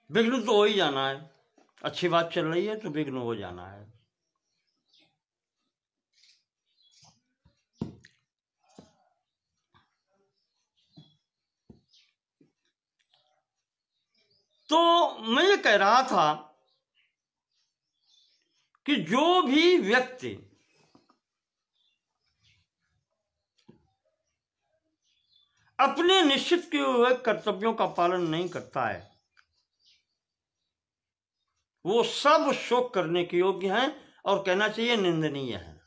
विघ्न तो हो ही जाना है। अच्छी बात चल रही है तो विघ्न हो जाना है। तो मैं ये कह रहा था कि जो भी व्यक्ति अपने निश्चित किए हुए कर्तव्यों का पालन नहीं करता है वो सब शोक करने के योग्य हैं और कहना चाहिए निंदनीय है।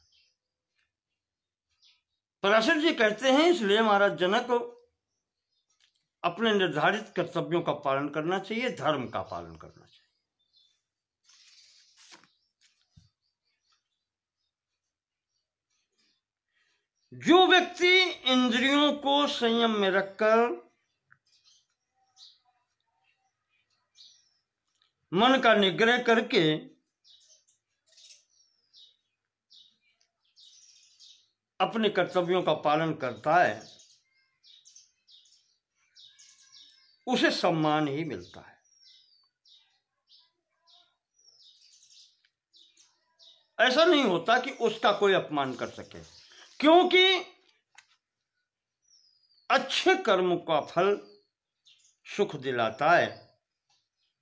पराशर जी कहते हैं इसलिए महाराज जनक अपने निर्धारित कर्तव्यों का पालन करना चाहिए, धर्म का पालन करना चाहिए। जो व्यक्ति इंद्रियों को संयम में रखकर मन का निग्रह करके अपने कर्तव्यों का पालन करता है उसे सम्मान ही मिलता है। ऐसा नहीं होता कि उसका कोई अपमान कर सके, क्योंकि अच्छे कर्म का फल सुख दिलाता है,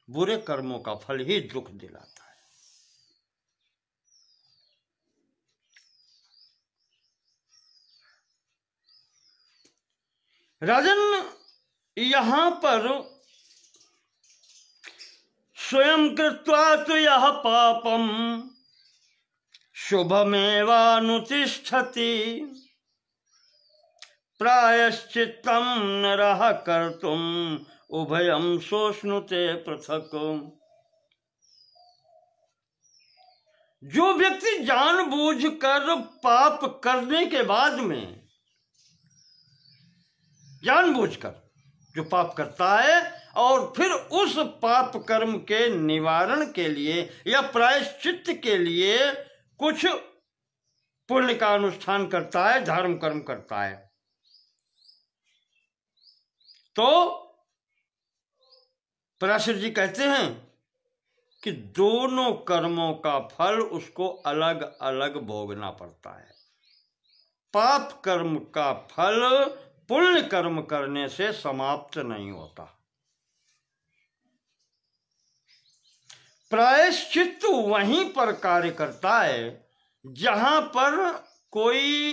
बुरे कर्मों का फल ही दुख दिलाता है। राजन, यहां पर स्वयं कृत्वा तो यह पापम शुभमेवानुतिष्ठति प्रायश्चित्तम नरः कर्तुम उभयम सोष्णुते पृथक। जो व्यक्ति जानबूझकर पाप करने के बाद में जानबूझकर जो पाप करता है और फिर उस पाप कर्म के निवारण के लिए या प्रायश्चित्त के लिए कुछ पुण्य का अनुष्ठान करता है, धर्म कर्म करता है, तो पराशर जी कहते हैं कि दोनों कर्मों का फल उसको अलग अलग भोगना पड़ता है। पाप कर्म का फल पुण्य कर्म करने से समाप्त नहीं होता। प्रायश्चित्त वहीं पर कार्य करता है जहां पर कोई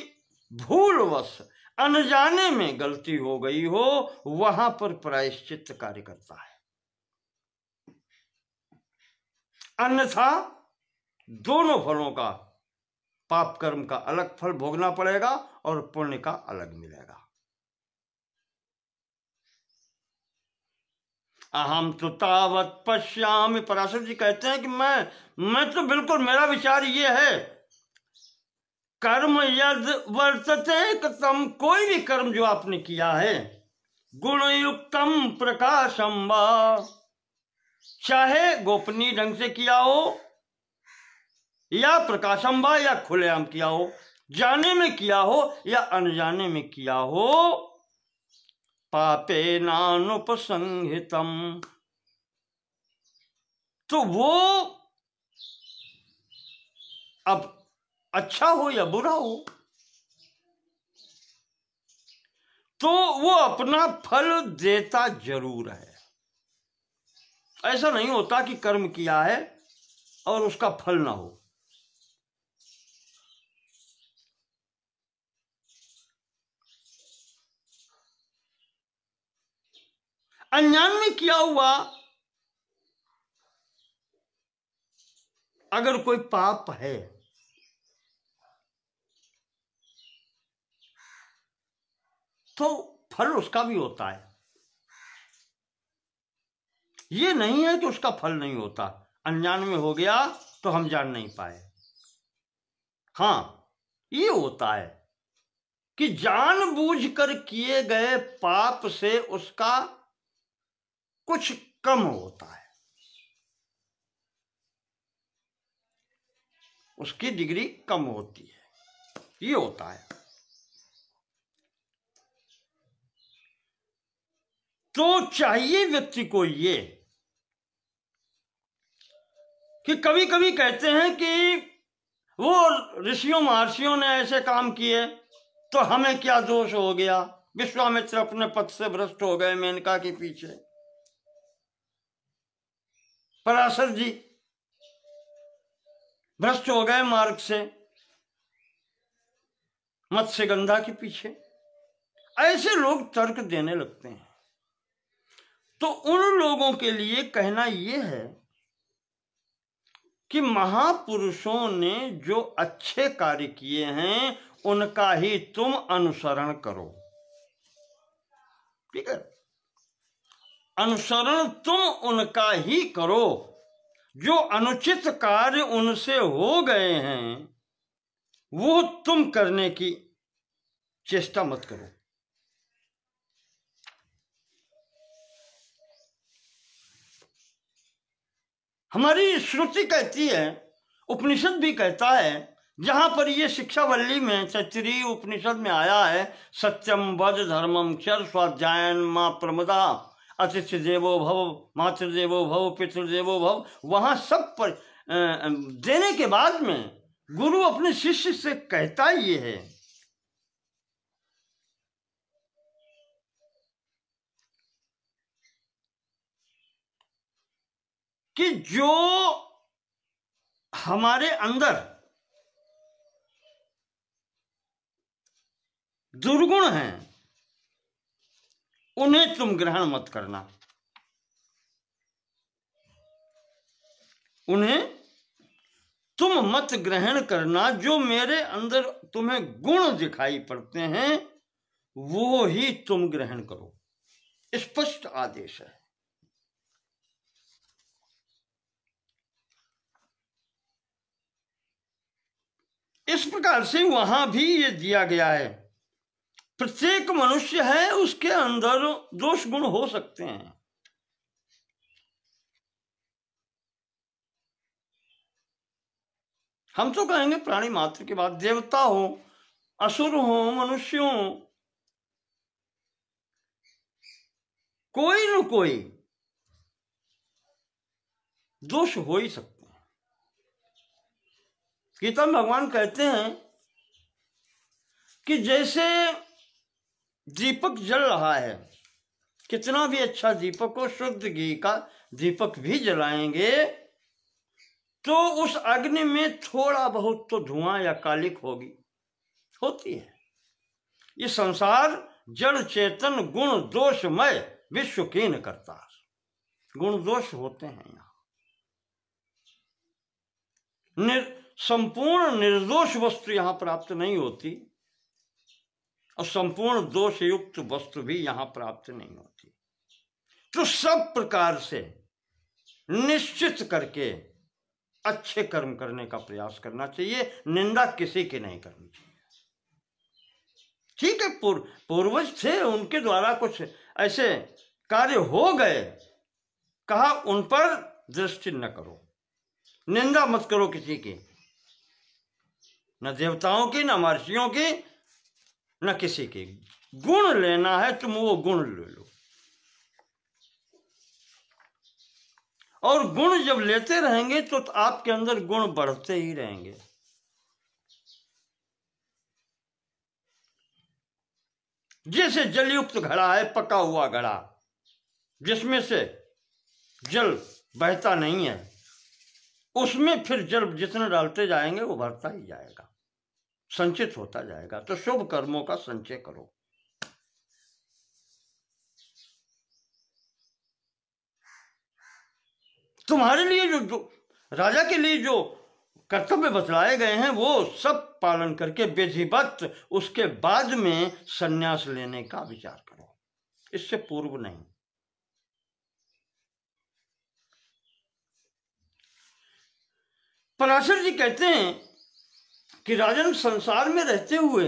भूलवश अनजाने में गलती हो गई हो, वहां पर प्रायश्चित्त कार्य करता है। अन्यथा दोनों फलों का, पाप कर्म का अलग फल भोगना पड़ेगा और पुण्य का अलग मिलेगा। अहम तो तावत पश्यामि, पराशर जी कहते हैं कि मैं तो बिल्कुल, मेरा विचार ये है, कर्म यद वर्तते कृतम, कोई भी कर्म जो आपने किया है, गुणयुक्तम प्रकाशम वा, चाहे गोपनीय ढंग से किया हो या प्रकाशम वा या खुलेआम किया हो, जाने में किया हो या अनजाने में किया हो, पापे नानुपसंहितम, तो वो अब अच्छा हो या बुरा हो तो वो अपना फल देता जरूर है। ऐसा नहीं होता कि कर्म किया है और उसका फल ना हो। अज्ञान में किया हुआ अगर कोई पाप है तो फल उसका भी होता है। ये नहीं है कि उसका फल नहीं होता। अनजान में हो गया तो हम जान नहीं पाए। हाँ, ये होता है कि जानबूझकर किए गए पाप से उसका कुछ कम होता है, उसकी डिग्री कम होती है, ये होता है। तो चाहिए व्यक्ति को ये कि कभी कभी कहते हैं कि वो ऋषियों महर्षियों ने ऐसे काम किए तो हमें क्या दोष हो गया, विश्वामित्र अपने पद से भ्रष्ट हो गए मेनका के पीछे, पराशर जी भ्रष्ट हो गए मार्ग से मत्स्यगंधा के पीछे। ऐसे लोग तर्क देने लगते हैं। तो उन लोगों के लिए कहना यह है कि महापुरुषों ने जो अच्छे कार्य किए हैं उनका ही तुम अनुसरण करो। ठीक है, अनुसरण तुम उनका ही करो। जो अनुचित कार्य उनसे हो गए हैं वो तुम करने की चेष्टा मत करो। हमारी श्रुति कहती है, उपनिषद भी कहता है, जहां पर ये शिक्षावल्ली में तैत्तिरीय उपनिषद में आया है, सत्यम वद धर्मम क्षर स्वाध्यायन मां प्रमदा अतिथि देवो भव मातृदेवो भव पितृदेवो भव, वहां सब पर देने के बाद में गुरु अपने शिष्य से कहता ये है कि जो हमारे अंदर दुर्गुण हैं उन्हें तुम ग्रहण मत करना, उन्हें तुम मत ग्रहण करना। जो मेरे अंदर तुम्हें गुण दिखाई पड़ते हैं वो ही तुम ग्रहण करो। स्पष्ट आदेश है। इस प्रकार से वहां भी ये दिया गया है। प्रत्येक मनुष्य है उसके अंदर दोष गुण हो सकते हैं। हम तो कहेंगे प्राणी मात्र के बाद, देवता हो, असुर हो, मनुष्य हो, कोई न कोई दोष हो ही सकते हैं। गीता में भगवान कहते हैं कि जैसे दीपक जल रहा है, कितना भी अच्छा दीपक हो, शुद्ध घी का दीपक भी जलाएंगे तो उस अग्नि में थोड़ा बहुत तो धुआं या कालिक होती है। ये संसार जड़ चेतन गुण दोषमय विश्व कीन करता, गुण दोष होते हैं यहाँ। संपूर्ण निर्दोष वस्तु यहां प्राप्त नहीं होती और संपूर्ण दोष युक्त वस्तु भी यहां प्राप्त नहीं होती। तो सब प्रकार से निश्चित करके अच्छे कर्म करने का प्रयास करना चाहिए, निंदा किसी की नहीं करनी चाहिए। ठीक है, पूर्वज थे, उनके द्वारा कुछ ऐसे कार्य हो गए, कहा उन पर दृष्टि न करो, निंदा मत करो किसी की, न देवताओं की, न महर्षियों की, न किसी की। गुण लेना है तुम वो गुण ले लो, और गुण जब लेते रहेंगे तो आपके अंदर गुण बढ़ते ही रहेंगे। जैसे जलयुक्त घड़ा है, पका हुआ घड़ा जिसमें से जल बहता नहीं है, उसमें फिर जल जितना डालते जाएंगे वो भरता ही जाएगा, संचित होता जाएगा। तो शुभ कर्मों का संचय करो। तुम्हारे लिए जो राजा के लिए जो कर्तव्य बतलाए गए हैं वो सब पालन करके विधिवत उसके बाद में संन्यास लेने का विचार करो, इससे पूर्व नहीं। पराशर जी कहते हैं कि राजन, संसार में रहते हुए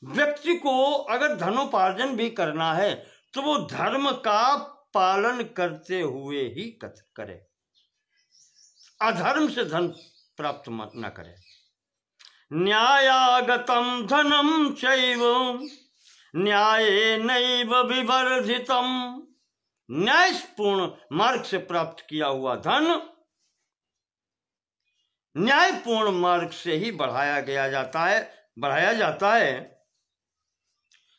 व्यक्ति को अगर धनोपार्जन भी करना है तो वो धर्म का पालन करते हुए ही करे, अधर्म से धन प्राप्त मत न करे। न्यायागतम धनम चैव न्यायेनैव विवर्धितम, न्यायपूर्ण मार्ग से प्राप्त किया हुआ धन न्यायपूर्ण मार्ग से ही बढ़ाया जाता है।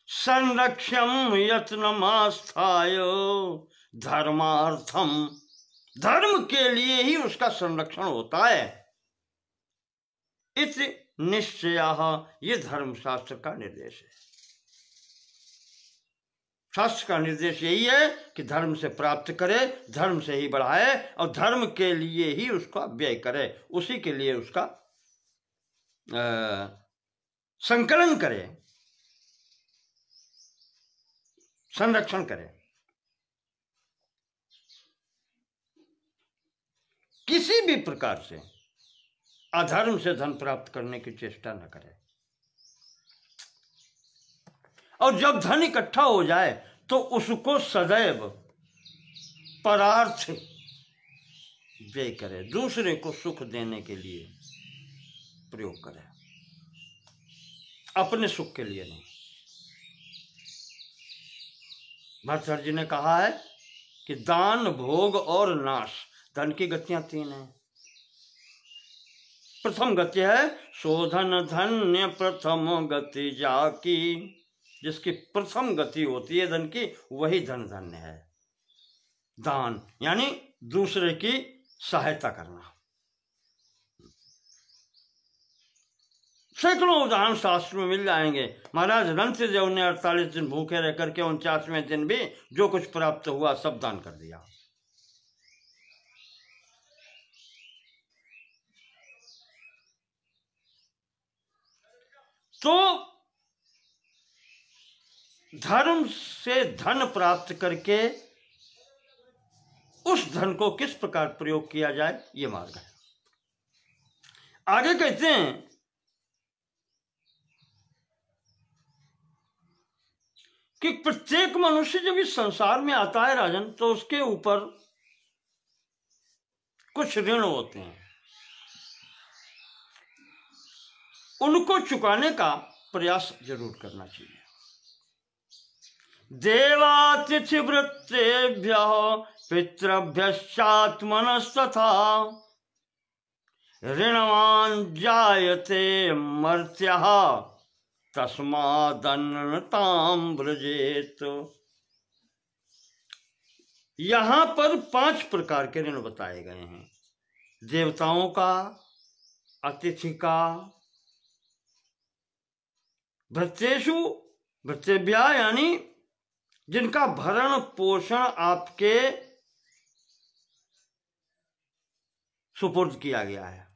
संरक्षम यत्नमास्थाय धर्मार्थम, धर्म के लिए ही उसका संरक्षण होता है। इस निश्चय, ये धर्मशास्त्र का निर्देश है। शास्त्र का निर्देश यही है कि धर्म से प्राप्त करे, धर्म से ही बढ़ाए और धर्म के लिए ही उसका व्यय करे, उसी के लिए उसका संकलन करे, संरक्षण करे। किसी भी प्रकार से अधर्म से धन प्राप्त करने की चेष्टा न करे। और जब धन इकट्ठा हो जाए तो उसको सदैव परार्थ व्यय करे, दूसरे को सुख देने के लिए प्रयोग करे, अपने सुख के लिए नहीं। भरतहरि जी ने कहा है कि दान, भोग और नाश, धन की गतियां तीन हैं। प्रथम गति है शोधन धन्य प्रथम गति जाकी, जिसकी प्रथम गति होती है धन की, वही धन धन्य है। दान यानी दूसरे की सहायता करना। सैकड़ों उदाहरण शास्त्र में मिल जाएंगे। महाराज रणसिंहदेव ने 48 दिन भूखे रह करके 49वें दिन भी जो कुछ प्राप्त हुआ सब दान कर दिया। तो धर्म से धन प्राप्त करके उस धन को किस प्रकार प्रयोग किया जाए, ये मार्ग है। आगे कहते हैं कि प्रत्येक मनुष्य जब इस संसार में आता है राजन, तो उसके ऊपर कुछ ऋण होते हैं, उनको चुकाने का प्रयास जरूर करना चाहिए। देवातिथि वृत्तेभ्यः पितृभ्यश्चात्मनस्तथा ऋणवान् जायते मर्त्यः तस्मादन्नतां व्रजेत। यहां पर 5 प्रकार के ऋण बताए गए हैं। देवताओं का, अतिथि का, भृत्येषु, भृत्येभ्यः यानी जिनका भरण पोषण आपके सुपुर्द किया गया है,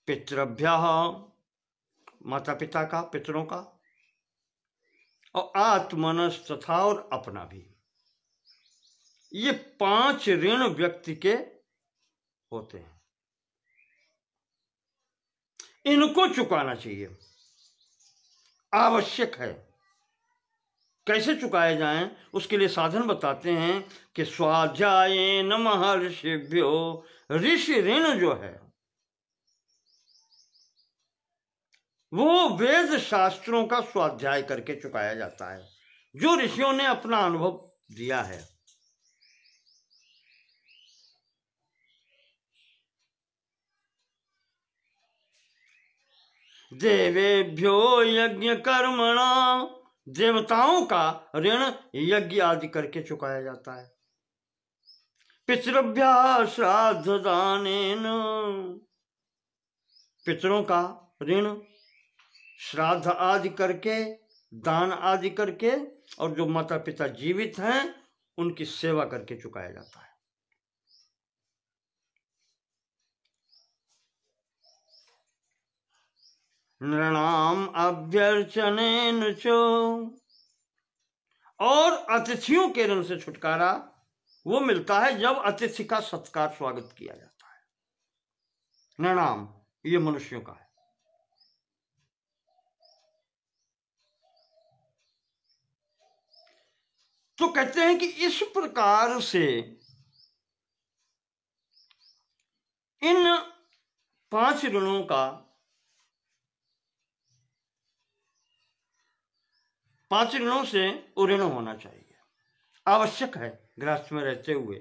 पितृभ्यः माता पिता का, पितरों का, और आत्मनस तथा और अपना भी। ये 5 ऋण व्यक्ति के होते हैं, इनको चुकाना चाहिए, आवश्यक है। कैसे चुकाए जाएं, उसके लिए साधन बताते हैं कि स्वाध्यायेन महर्षिभ्यो, ऋषि ऋण जो है वो वेद शास्त्रों का स्वाध्याय करके चुकाया जाता है, जो ऋषियों ने अपना अनुभव दिया है। देवेभ्यो यज्ञ कर्मणा, देवताओं का ऋण यज्ञ आदि करके चुकाया जाता है। पितृभ्यः श्राद्ध दानेन, पितरों का ऋण श्राद्ध आदि करके, दान आदि करके, और जो माता पिता जीवित हैं उनकी सेवा करके चुकाया जाता है। नृणाम अभ्यर्चनेन च, और अतिथियों के ऋण से छुटकारा वो मिलता है जब अतिथि का सत्कार स्वागत किया जाता है। नृणाम ये मनुष्यों का है। तो कहते हैं कि इस प्रकार से इन 5 ऋणों का, 5 ऋणों से ऋण होना चाहिए, आवश्यक है गृहस्थ में रहते हुए।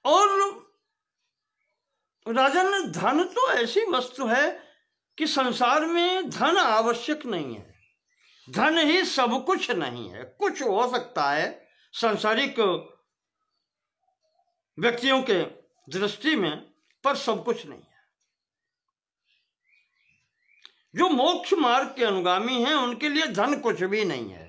और राजन, धन तो ऐसी वस्तु है कि संसार में धन आवश्यक नहीं है। धन ही सब कुछ नहीं है। कुछ हो सकता है सांसारिक व्यक्तियों के दृष्टि में, पर सब कुछ नहीं है। जो मोक्ष मार्ग के अनुगामी हैं उनके लिए धन कुछ भी नहीं है।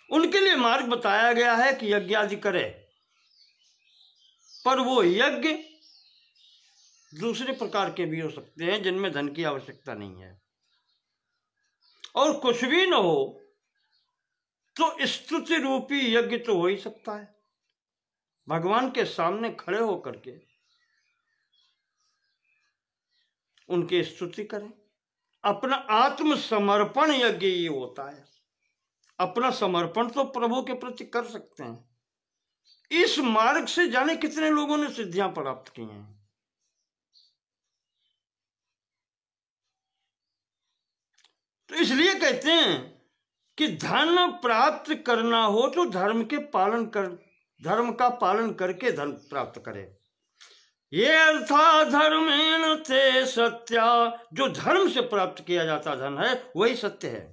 उनके लिए मार्ग बताया गया है कि यज्ञ आदि करे, पर वो यज्ञ दूसरे प्रकार के भी हो सकते हैं जिनमें धन की आवश्यकता नहीं है। और कुछ भी न हो तो स्तुति रूपी यज्ञ तो हो ही सकता है। भगवान के सामने खड़े होकर के उनकी स्तुति करें। अपना आत्मसमर्पण यज्ञ ये होता है। अपना समर्पण तो प्रभु के प्रति कर सकते हैं। इस मार्ग से जाने कितने लोगों ने सिद्धियां प्राप्त की हैं। तो इसलिए कहते हैं कि धन प्राप्त करना हो तो धर्म का पालन करके धन प्राप्त करे। ये अर्था धर्मेण ते सत्या, जो धर्म से प्राप्त किया जाता धन है वही सत्य है।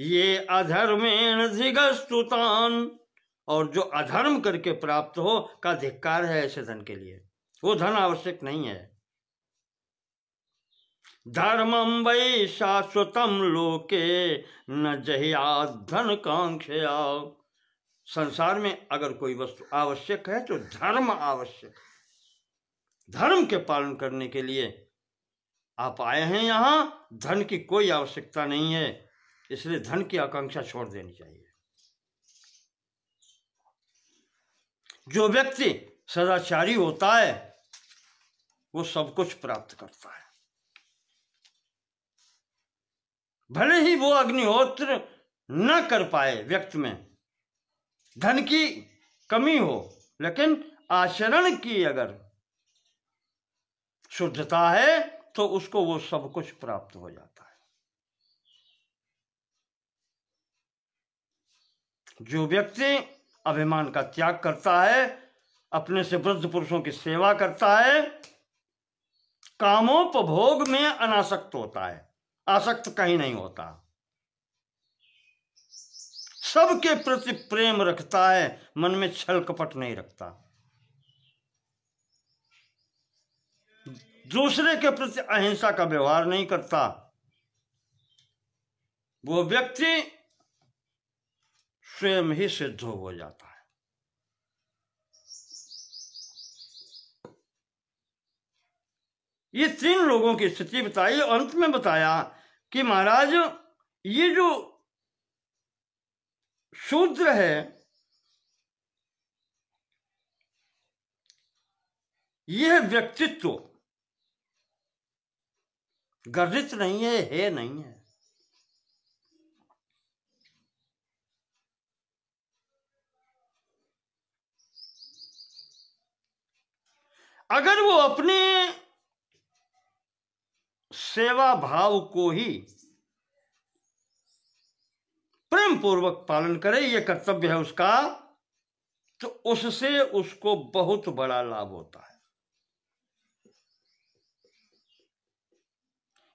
ये अधर्मेण धिगस्तुतान, और जो अधर्म करके प्राप्त हो का धिक्कार है ऐसे धन के लिए। वो धन आवश्यक नहीं है। धर्मम वै शाश्वतम लोके न जहिया धन कांक्षया। संसार में अगर कोई वस्तु आवश्यक है तो धर्म आवश्यक है। धर्म के पालन करने के लिए आप आए हैं यहां, धन की कोई आवश्यकता नहीं है। इसलिए धन की आकांक्षा छोड़ देनी चाहिए। जो व्यक्ति सदाचारी होता है वो सब कुछ प्राप्त करता है। भले ही वो अग्निहोत्र न कर पाए, व्यक्ति में धन की कमी हो, लेकिन आचरण की अगर शुद्धता है तो उसको वो सब कुछ प्राप्त हो जाता है। जो व्यक्ति अभिमान का त्याग करता है, अपने से वृद्ध पुरुषों की सेवा करता है, कामोपभोग में अनासक्त होता है, आसक्त कहीं नहीं होता, सबके प्रति प्रेम रखता है, मन में छल कपट नहीं रखता, दूसरे के प्रति अहिंसा का व्यवहार नहीं करता, वो व्यक्ति स्वयं ही सिद्ध हो जाता है। ये तीन लोगों की स्थिति बताई। अंत में बताया कि महाराज ये जो शूद्र है यह व्यक्तित्व गर्जित नहीं है नहीं है। अगर वो अपने सेवा भाव को ही प्रेम पूर्वक पालन करे, ये कर्तव्य है उसका, तो उससे उसको बहुत बड़ा लाभ होता है।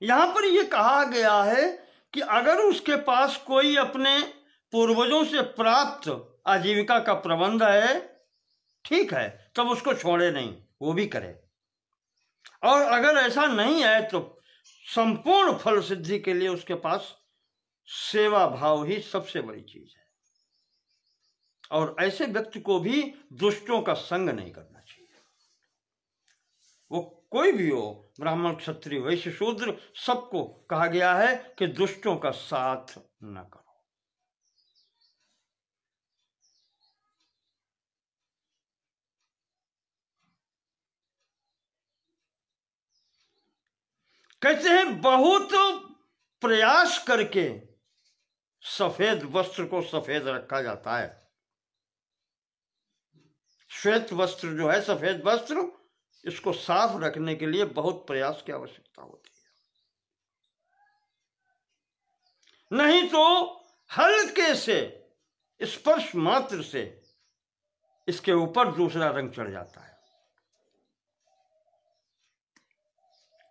यहां पर यह कहा गया है कि अगर उसके पास कोई अपने पूर्वजों से प्राप्त आजीविका का प्रबंध है, ठीक है, तब उसको छोड़े नहीं, वो भी करे। और अगर ऐसा नहीं है तो संपूर्ण फल सिद्धि के लिए उसके पास सेवा भाव ही सबसे बड़ी चीज है। और ऐसे व्यक्ति को भी दुष्टों का संग नहीं करना चाहिए। वो कोई भी हो, ब्राह्मण क्षत्रिय वैश्य शूद्र, सबको कहा गया है कि दुष्टों का साथ न करो। कहते हैं बहुत प्रयास करके सफेद वस्त्र को सफेद रखा जाता है। श्वेत वस्त्र जो है, सफेद वस्त्र, इसको साफ रखने के लिए बहुत प्रयास की आवश्यकता होती है। नहीं तो हल्के से स्पर्श मात्र से इसके ऊपर दूसरा रंग चढ़ जाता है।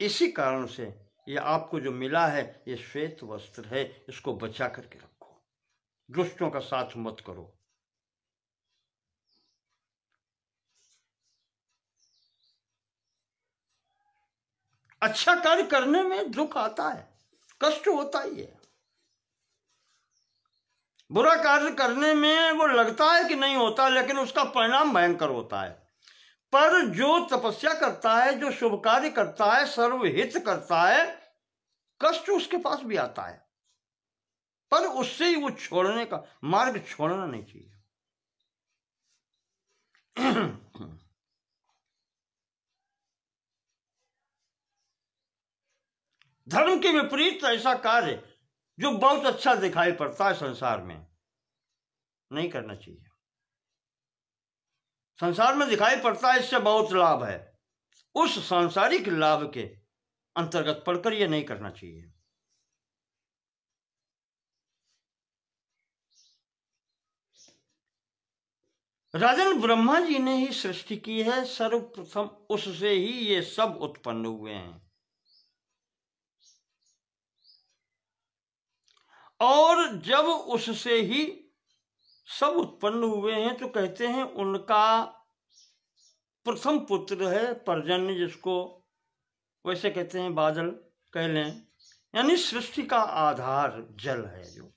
इसी कारण से ये आपको जो मिला है ये श्वेत वस्त्र है, इसको बचा करके रखो, दुष्टों का साथ मत करो। अच्छा कार्य करने में दुख आता है, कष्ट होता ही है। बुरा कार्य करने में वो लगता है कि नहीं होता, लेकिन उसका परिणाम भयंकर होता है। पर जो तपस्या करता है, जो शुभ कार्य करता है, सर्वहित करता है, कष्ट उसके पास भी आता है, पर उससे ही वो छोड़ने का मार्ग छोड़ना नहीं चाहिए। धर्म के विपरीत ऐसा कार्य जो बहुत अच्छा दिखाई पड़ता है संसार में, नहीं करना चाहिए। संसार में दिखाई पड़ता है इससे बहुत लाभ है, उस सांसारिक लाभ के अंतर्गत पढ़कर यह नहीं करना चाहिए। राजन ब्रह्मा जी ने ही सृष्टि की है, सर्वप्रथम उससे ही ये सब उत्पन्न हुए हैं। और जब उससे ही सब उत्पन्न हुए हैं तो कहते हैं उनका प्रथम पुत्र है पर्जन्य, जिसको वैसे कहते हैं बादल कह लें, यानी सृष्टि का आधार जल है, जो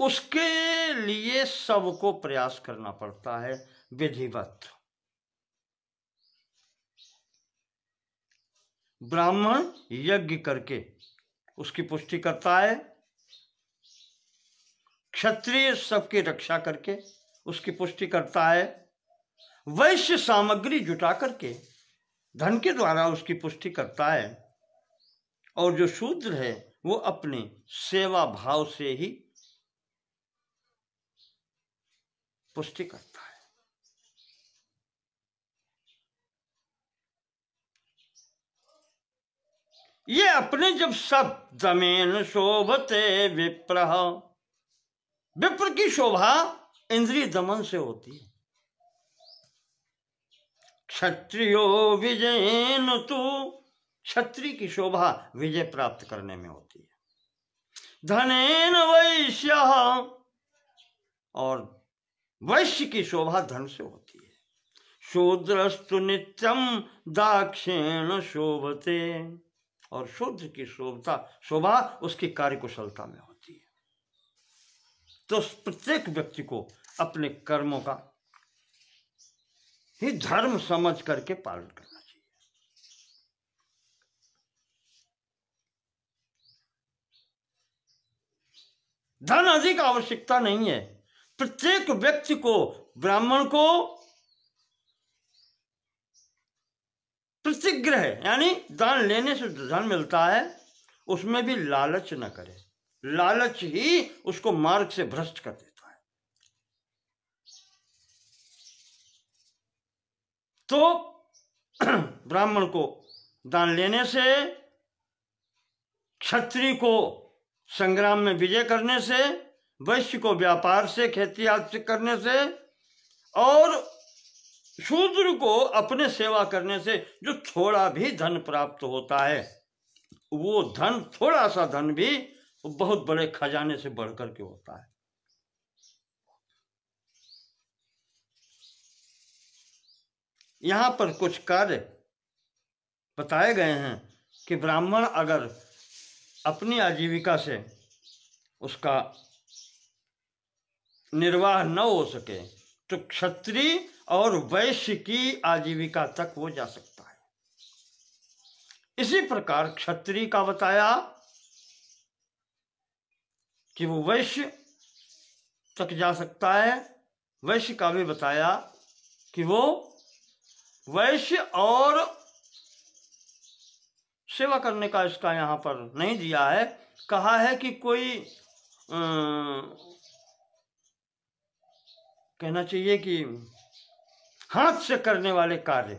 उसके लिए सबको प्रयास करना पड़ता है विधिवत। ब्राह्मण यज्ञ करके उसकी पुष्टि करता है, क्षत्रिय सबकी रक्षा करके उसकी पुष्टि करता है, वैश्य सामग्री जुटा करके धन के द्वारा उसकी पुष्टि करता है, और जो शूद्र है वो अपने सेवा भाव से ही पुष्टि करता है। ये अपने जब सब दमेन शोभते विप्रह, विप्र की शोभा इंद्रिय दमन से होती है। क्षत्रियो विजयेन तु, क्षत्रिय की शोभा विजय प्राप्त करने में होती है। धनेन वैश्य, और वैश्य की शोभा धन से होती है। शूद्रस्तु नित्यम दाक्षेण शोभते, और शूद्र की शोभा उसकी कार्यकुशलता में होती है। तो प्रत्येक व्यक्ति को अपने कर्मों का ही धर्म समझ करके पालन करना चाहिए। धन अधिक आवश्यकता नहीं है। प्रत्येक व्यक्ति को, ब्राह्मण को प्रतिग्रह यानी दान लेने से धन मिलता है, उसमें भी लालच न करे। लालच ही उसको मार्ग से भ्रष्ट कर देता है। तो ब्राह्मण को दान लेने से, क्षत्रिय को संग्राम में विजय करने से, वैश्य को व्यापार से, खेती आदि करने से, और शूद्र को अपने सेवा करने से जो थोड़ा भी धन प्राप्त होता है, वो धन, थोड़ा सा धन भी बहुत बड़े खजाने से बढ़कर के होता है। यहां पर कुछ कार्य बताए गए हैं कि ब्राह्मण अगर अपनी आजीविका से उसका निर्वाह न हो सके तो क्षत्रिय और वैश्य की आजीविका तक वो जा सकता है। इसी प्रकार क्षत्रिय का बताया कि वो वैश्य तक जा सकता है, वैश्य का भी बताया कि वो वैश्य और सेवा करने का इसका यहाँ पर नहीं दिया है। कहा है कि कोई कहना चाहिए कि हाथ से करने वाले कार्य,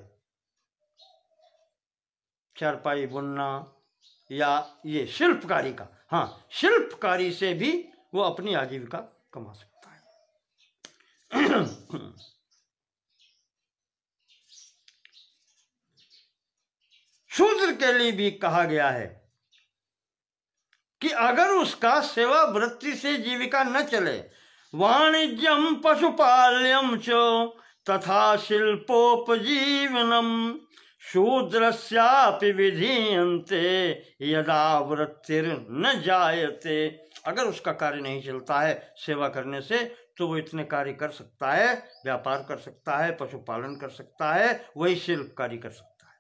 चारपाई बुनना या ये शिल्पकारी का, हाँ, शिल्पकारी से भी वो अपनी आजीविका कमा सकता है। शूद्र के लिए भी कहा गया है कि अगर उसका सेवा वृत्ति से जीविका न चले, वाणिज्यम पशुपाल्यम च तथा शिल्पोपजीवनम शूद्रस्यापि विधीयन्ते यदा वृत्तिर न जायते। अगर उसका कार्य नहीं चलता है सेवा करने से, तो वो इतने कार्य कर सकता है, व्यापार कर सकता है, पशुपालन कर सकता है, वही शिल्प कार्य कर सकता है,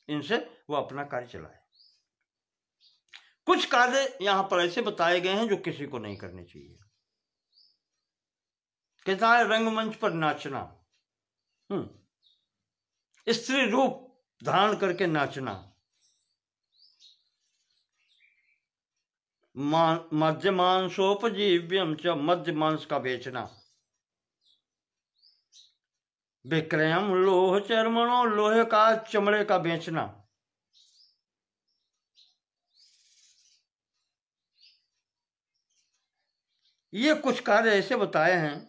इनसे वो अपना कार्य चलाए। कुछ कार्य यहां पर ऐसे बताए गए हैं जो किसी को नहीं करने चाहिए। कहता है रंगमंच पर नाचना, स्त्री रूप धारण करके नाचना, मध्य मांसोपजीव्यम च, मध्य मांस का बेचना, विक्रयम लोह चर्मणों, लोहे का चमड़े का बेचना, ये कुछ कार्य ऐसे बताए हैं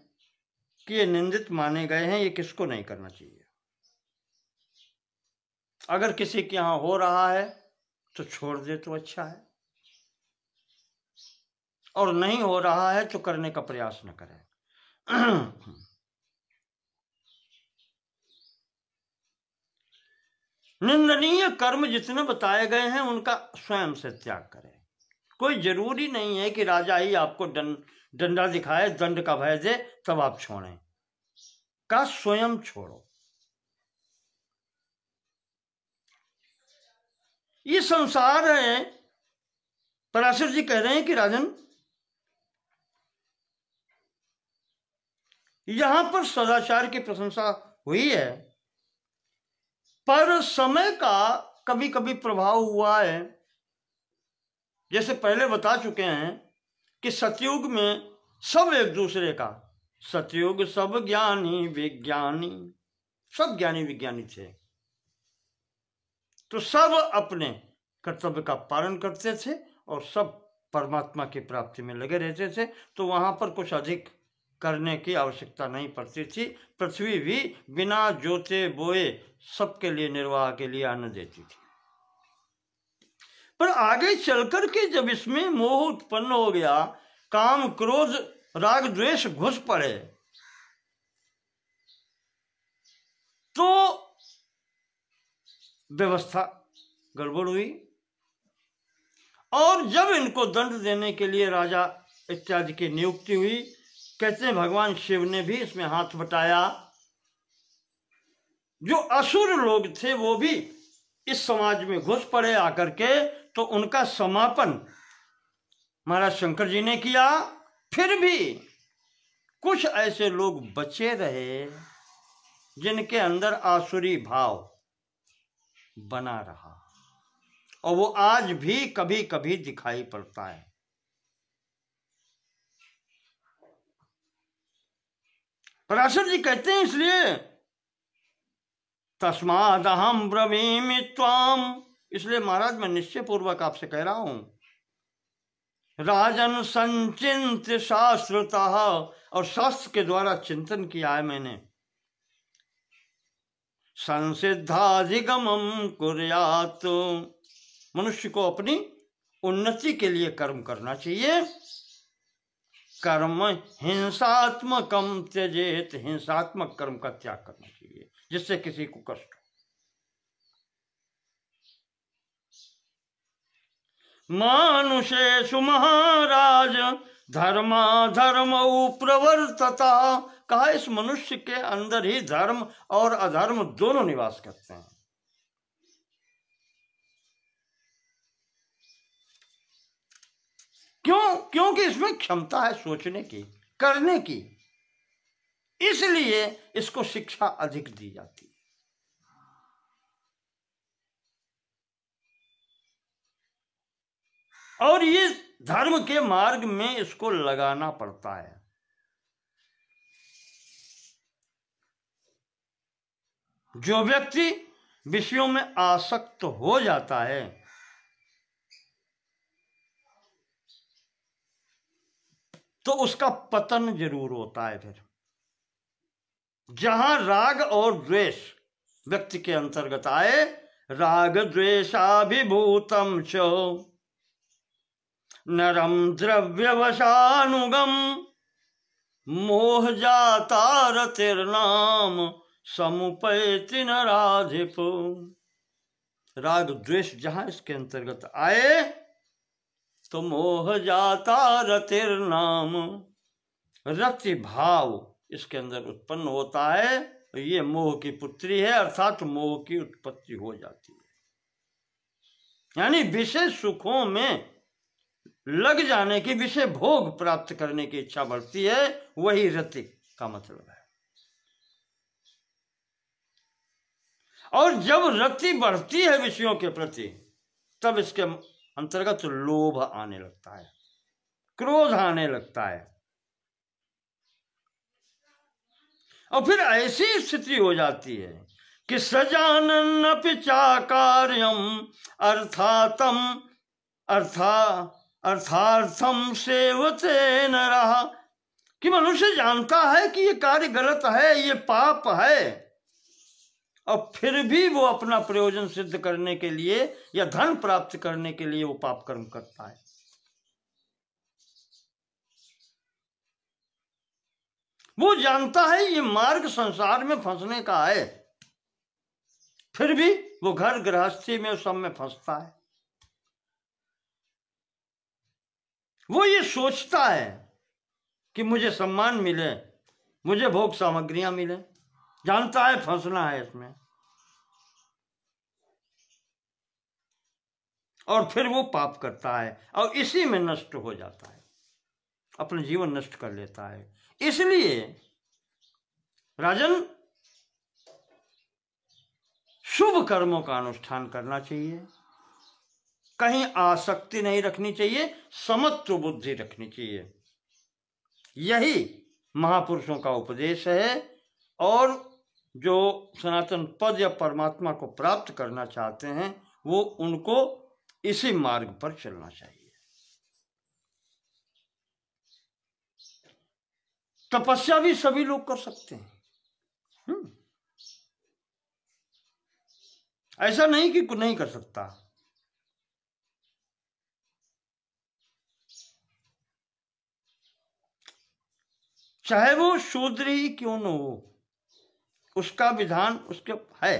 कि ये निंदित माने गए हैं, ये किसको नहीं करना चाहिए। अगर किसी के यहां हो रहा है तो छोड़ दे तो अच्छा है, और नहीं हो रहा है तो करने का प्रयास न करें। निंदनीय कर्म जितने बताए गए हैं उनका स्वयं से त्याग करें। कोई जरूरी नहीं है कि राजा ही आपको डंडा दिखाए, दंड का भय दे तब आप छोड़ें, का स्वयं छोड़ो। ये संसार है। पराशर जी कह रहे हैं कि राजन, यहां पर सदाचार की प्रशंसा हुई है, पर समय का कभी कभी प्रभाव हुआ है। जैसे पहले बता चुके हैं कि सतयुग में सब एक दूसरे का, सतयुग सब ज्ञानी विज्ञानी, सब ज्ञानी विज्ञानी थे, तो सब अपने कर्तव्य का पालन करते थे और सब परमात्मा की प्राप्ति में लगे रहते थे। तो वहां पर कुछ अधिक करने की आवश्यकता नहीं पड़ती थी। पृथ्वी भी बिना जोते बोए सबके लिए निर्वाह के लिए अन्न देती थी। पर आगे चलकर के जब इसमें मोह उत्पन्न हो गया, काम क्रोध राग द्वेष घुस पड़े, तो व्यवस्था गड़बड़ हुई। और जब इनको दंड देने के लिए राजा इत्यादि की नियुक्ति हुई, कहते हैं भगवान शिव ने भी इसमें हाथ बटाया। जो असुर लोग थे वो भी इस समाज में घुस पड़े आकर के, तो उनका समापन महाराज शंकर जी ने किया। फिर भी कुछ ऐसे लोग बचे रहे जिनके अंदर आसुरी भाव बना रहा, और वो आज भी कभी कभी दिखाई पड़ता है। पराशर जी कहते हैं इसलिए तस्मादहम ब्रवीमि त्वाम, इसलिए महाराज मैं निश्चय पूर्वक आपसे कह रहा हूं, राजन संचिंत शास्त्रतः, और शास्त्र के द्वारा चिंतन किया है मैंने, संसिद्धाधिगमम कुर्यात, मनुष्य को अपनी उन्नति के लिए कर्म करना चाहिए। कर्म हिंसात्मकम त्यजेत, हिंसात्मक कर्म का त्याग करना चाहिए जिससे किसी को कष्ट हो। मानुषेषु महाराज धर्माधर्म प्रवर्तता, कहा इस मनुष्य के अंदर ही धर्म और अधर्म दोनों निवास करते हैं। क्यों? क्योंकि इसमें क्षमता है सोचने की, करने की, इसलिए इसको शिक्षा अधिक दी जाती है। और ये धर्म के मार्ग में इसको लगाना पड़ता है। जो व्यक्ति विषयों में आसक्त हो जाता है तो उसका पतन जरूर होता है। फिर जहां राग और द्वेष व्यक्ति के अंतर्गत आए, राग द्वेषाभिभूतम च नरम द्रव्यवशानुगम मोह जाता रतिर्नाम समुपैति नराधिप। राग द्वेष जहां इसके अंतर्गत आए तो मोह जाता रतिर्नाम, रति भाव इसके अंदर उत्पन्न होता है। ये मोह की पुत्री है, अर्थात मोह की उत्पत्ति हो जाती है। यानी विषय सुखों में लग जाने की, विषय भोग प्राप्त करने की इच्छा बढ़ती है, वही रति का मतलब है। और जब रति बढ़ती है विषयों के प्रति, तब इसके अंतर्गत लोभ आने लगता है, क्रोध आने लगता है, और फिर ऐसी स्थिति हो जाती है कि सजानन अपि चाकार्यम अर्थार्थम सेवते नरः, कि मनुष्य जानता है कि ये कार्य गलत है, ये पाप है, और फिर भी वो अपना प्रयोजन सिद्ध करने के लिए या धन प्राप्त करने के लिए वो पाप कर्म करता है। वो जानता है ये मार्ग संसार में फंसने का है, फिर भी वो घर गृहस्थी में सब में फंसता है। वो ये सोचता है कि मुझे सम्मान मिले, मुझे भोग सामग्रियां मिले, जानता है फंसना है इसमें, और फिर वो पाप करता है और इसी में नष्ट हो जाता है, अपना जीवन नष्ट कर लेता है। इसलिए राजन, शुभ कर्मों का अनुष्ठान करना चाहिए, कहीं आसक्ति नहीं रखनी चाहिए, समत्व बुद्धि रखनी चाहिए। यही महापुरुषों का उपदेश है, और जो सनातन पद या परमात्मा को प्राप्त करना चाहते हैं वो उनको इसी मार्ग पर चलना चाहिए। तपस्या भी सभी लोग कर सकते हैं, ऐसा नहीं कि नहीं कर सकता। चाहे वो शूद्र ही क्यों न हो, उसका विधान उसके है।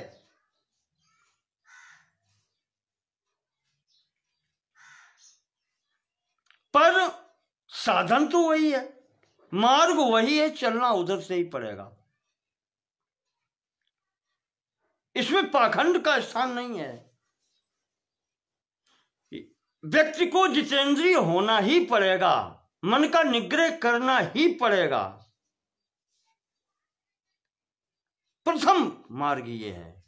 पर साधन तो वही है, मार्ग वही है, चलना उधर से ही पड़ेगा। इसमें पाखंड का स्थान नहीं है। व्यक्ति को जितेंद्रिय होना ही पड़ेगा, मन का निग्रह करना ही पड़ेगा। प्रथम मार्ग ये है,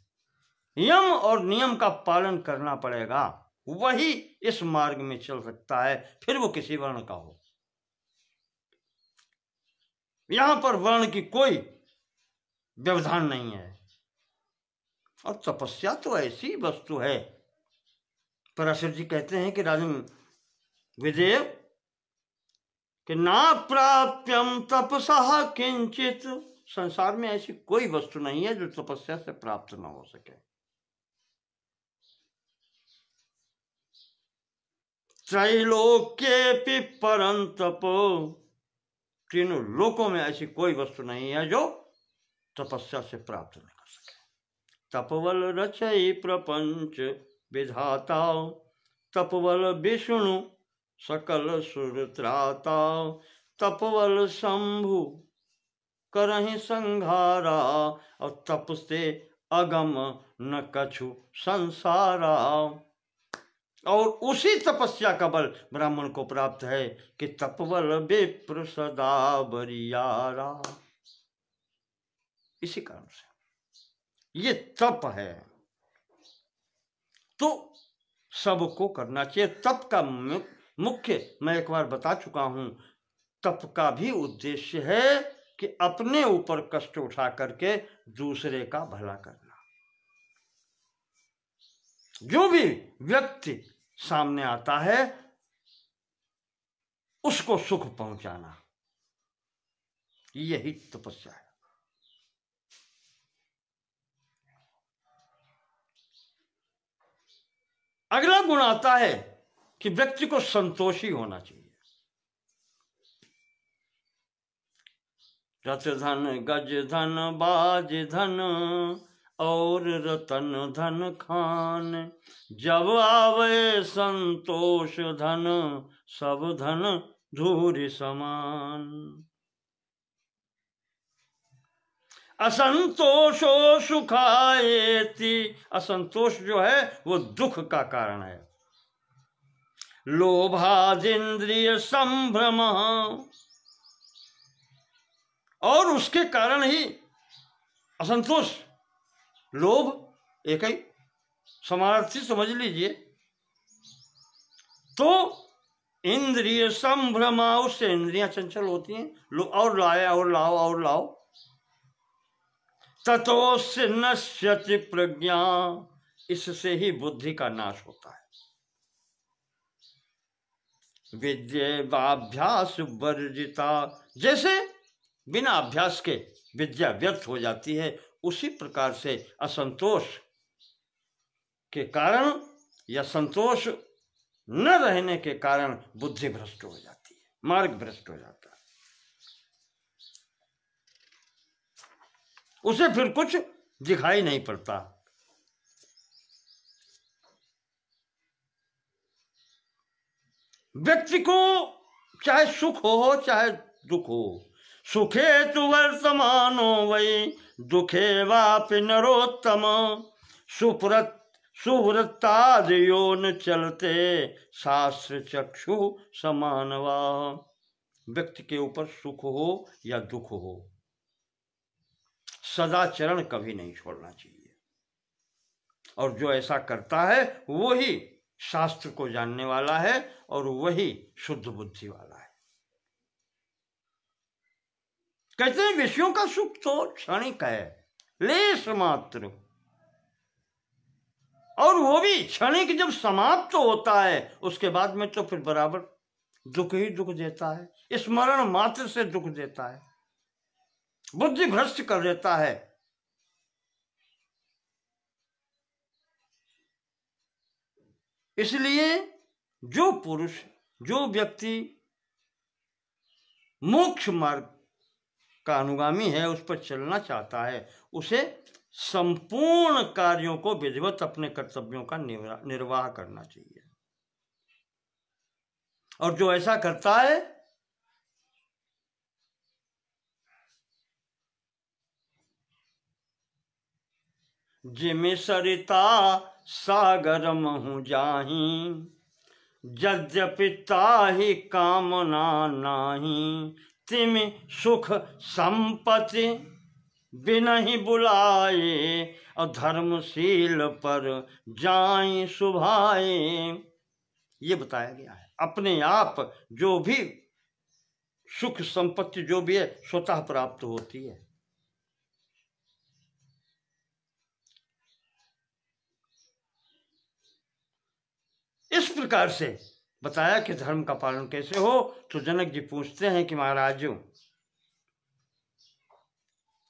यम और नियम का पालन करना पड़ेगा, वही इस मार्ग में चल सकता है, फिर वो किसी वर्ण का हो। यहां पर वर्ण की कोई व्यवधान नहीं है। और तपस्या तो ऐसी वस्तु है, पराशर जी कहते हैं कि राजन विदेव कि ना प्राप्यम तपसा किंचित, संसार में ऐसी कोई वस्तु नहीं है जो तपस्या से प्राप्त ना हो सके। त्रैलोक्येपि परं तपो, तीनों लोकों में ऐसी कोई वस्तु नहीं है जो तपस्या से प्राप्त नहीं कर सके। तपवल रचय प्रपंच विधाता, तपवल विष्णु सकल सुर त्राता, तपवल शंभु करहि संघारा, और तप से अगम न कछु संसारा। और उसी तपस्या का बल ब्राह्मण को प्राप्त है कि तपवल विप्र सदा बरियारा। इसी कारण से ये तप है, तो सबको करना चाहिए। तप का मुख्य मैं एक बार बता चुका हूं, तप का भी उद्देश्य है कि अपने ऊपर कष्ट उठा करके दूसरे का भला करना। जो भी व्यक्ति सामने आता है उसको सुख पहुंचाना, यही तपस्या है। अगला गुण आता है कि व्यक्ति को संतोषी होना चाहिए। रथ धन गज धन बाज धन और रतन धन खान, जब आवे संतोष धन सब धन धूरि समान। असंतोषो सुखाएति, असंतोष जो है वो दुख का कारण है। लोभादिंद्रिय संभ्रम, और उसके कारण ही असंतोष, लोभ एक ही समानार्थी समझ लीजिए। तो इंद्रिय संभ्रम, उससे इंद्रियां चंचल होती हैं, लो और लाए और लाओ और लाओ। ततोस्य नश्यति प्रज्ञा, इससे ही बुद्धि का नाश होता है। विद्याभ्यास वर्जिता, जैसे बिना अभ्यास के विद्या व्यर्थ हो जाती है, उसी प्रकार से असंतोष के कारण या संतोष न रहने के कारण बुद्धि भ्रष्ट हो जाती है, मार्ग भ्रष्ट हो जाता है, उसे फिर कुछ दिखाई नहीं पड़ता। व्यक्ति को चाहे सुख हो चाहे दुख हो, सुखे तु वर्तमानो वै दुखे वापि नरोत्तम, सुव्रतादयो न चलते शास्त्र चक्षु समानवा। व्यक्ति के ऊपर सुख हो या दुख हो, सदाचरण कभी नहीं छोड़ना चाहिए, और जो ऐसा करता है वही शास्त्र को जानने वाला है और वही शुद्ध बुद्धि वाला है। कहते हैं विषयों का सुख तो क्षणिक है, लेश मात्र, और वो भी क्षणिक जब समाप्त तो होता है, उसके बाद में तो फिर बराबर दुख ही दुख देता है, स्मरण मात्र से दुख देता है, बुद्धि भ्रष्ट कर देता है। इसलिए जो पुरुष, जो व्यक्ति मोक्ष मार्ग का अनुगामी है, उस पर चलना चाहता है, उसे संपूर्ण कार्यों को विधिवत अपने कर्तव्यों का निर्वाह करना चाहिए। और जो ऐसा करता है जिमि सरिता सागर महु जाहि, यद्यपि ताहि कामना नाही, तिमि सुख संपत्ति बिनहि बुलाए, और धर्मशील पर जाई सुभाए। ये बताया गया है। अपने आप जो भी सुख संपत्ति जो भी है स्वतः प्राप्त होती है। इस प्रकार से बताया कि धर्म का पालन कैसे हो। तो जनक जी पूछते हैं कि महाराज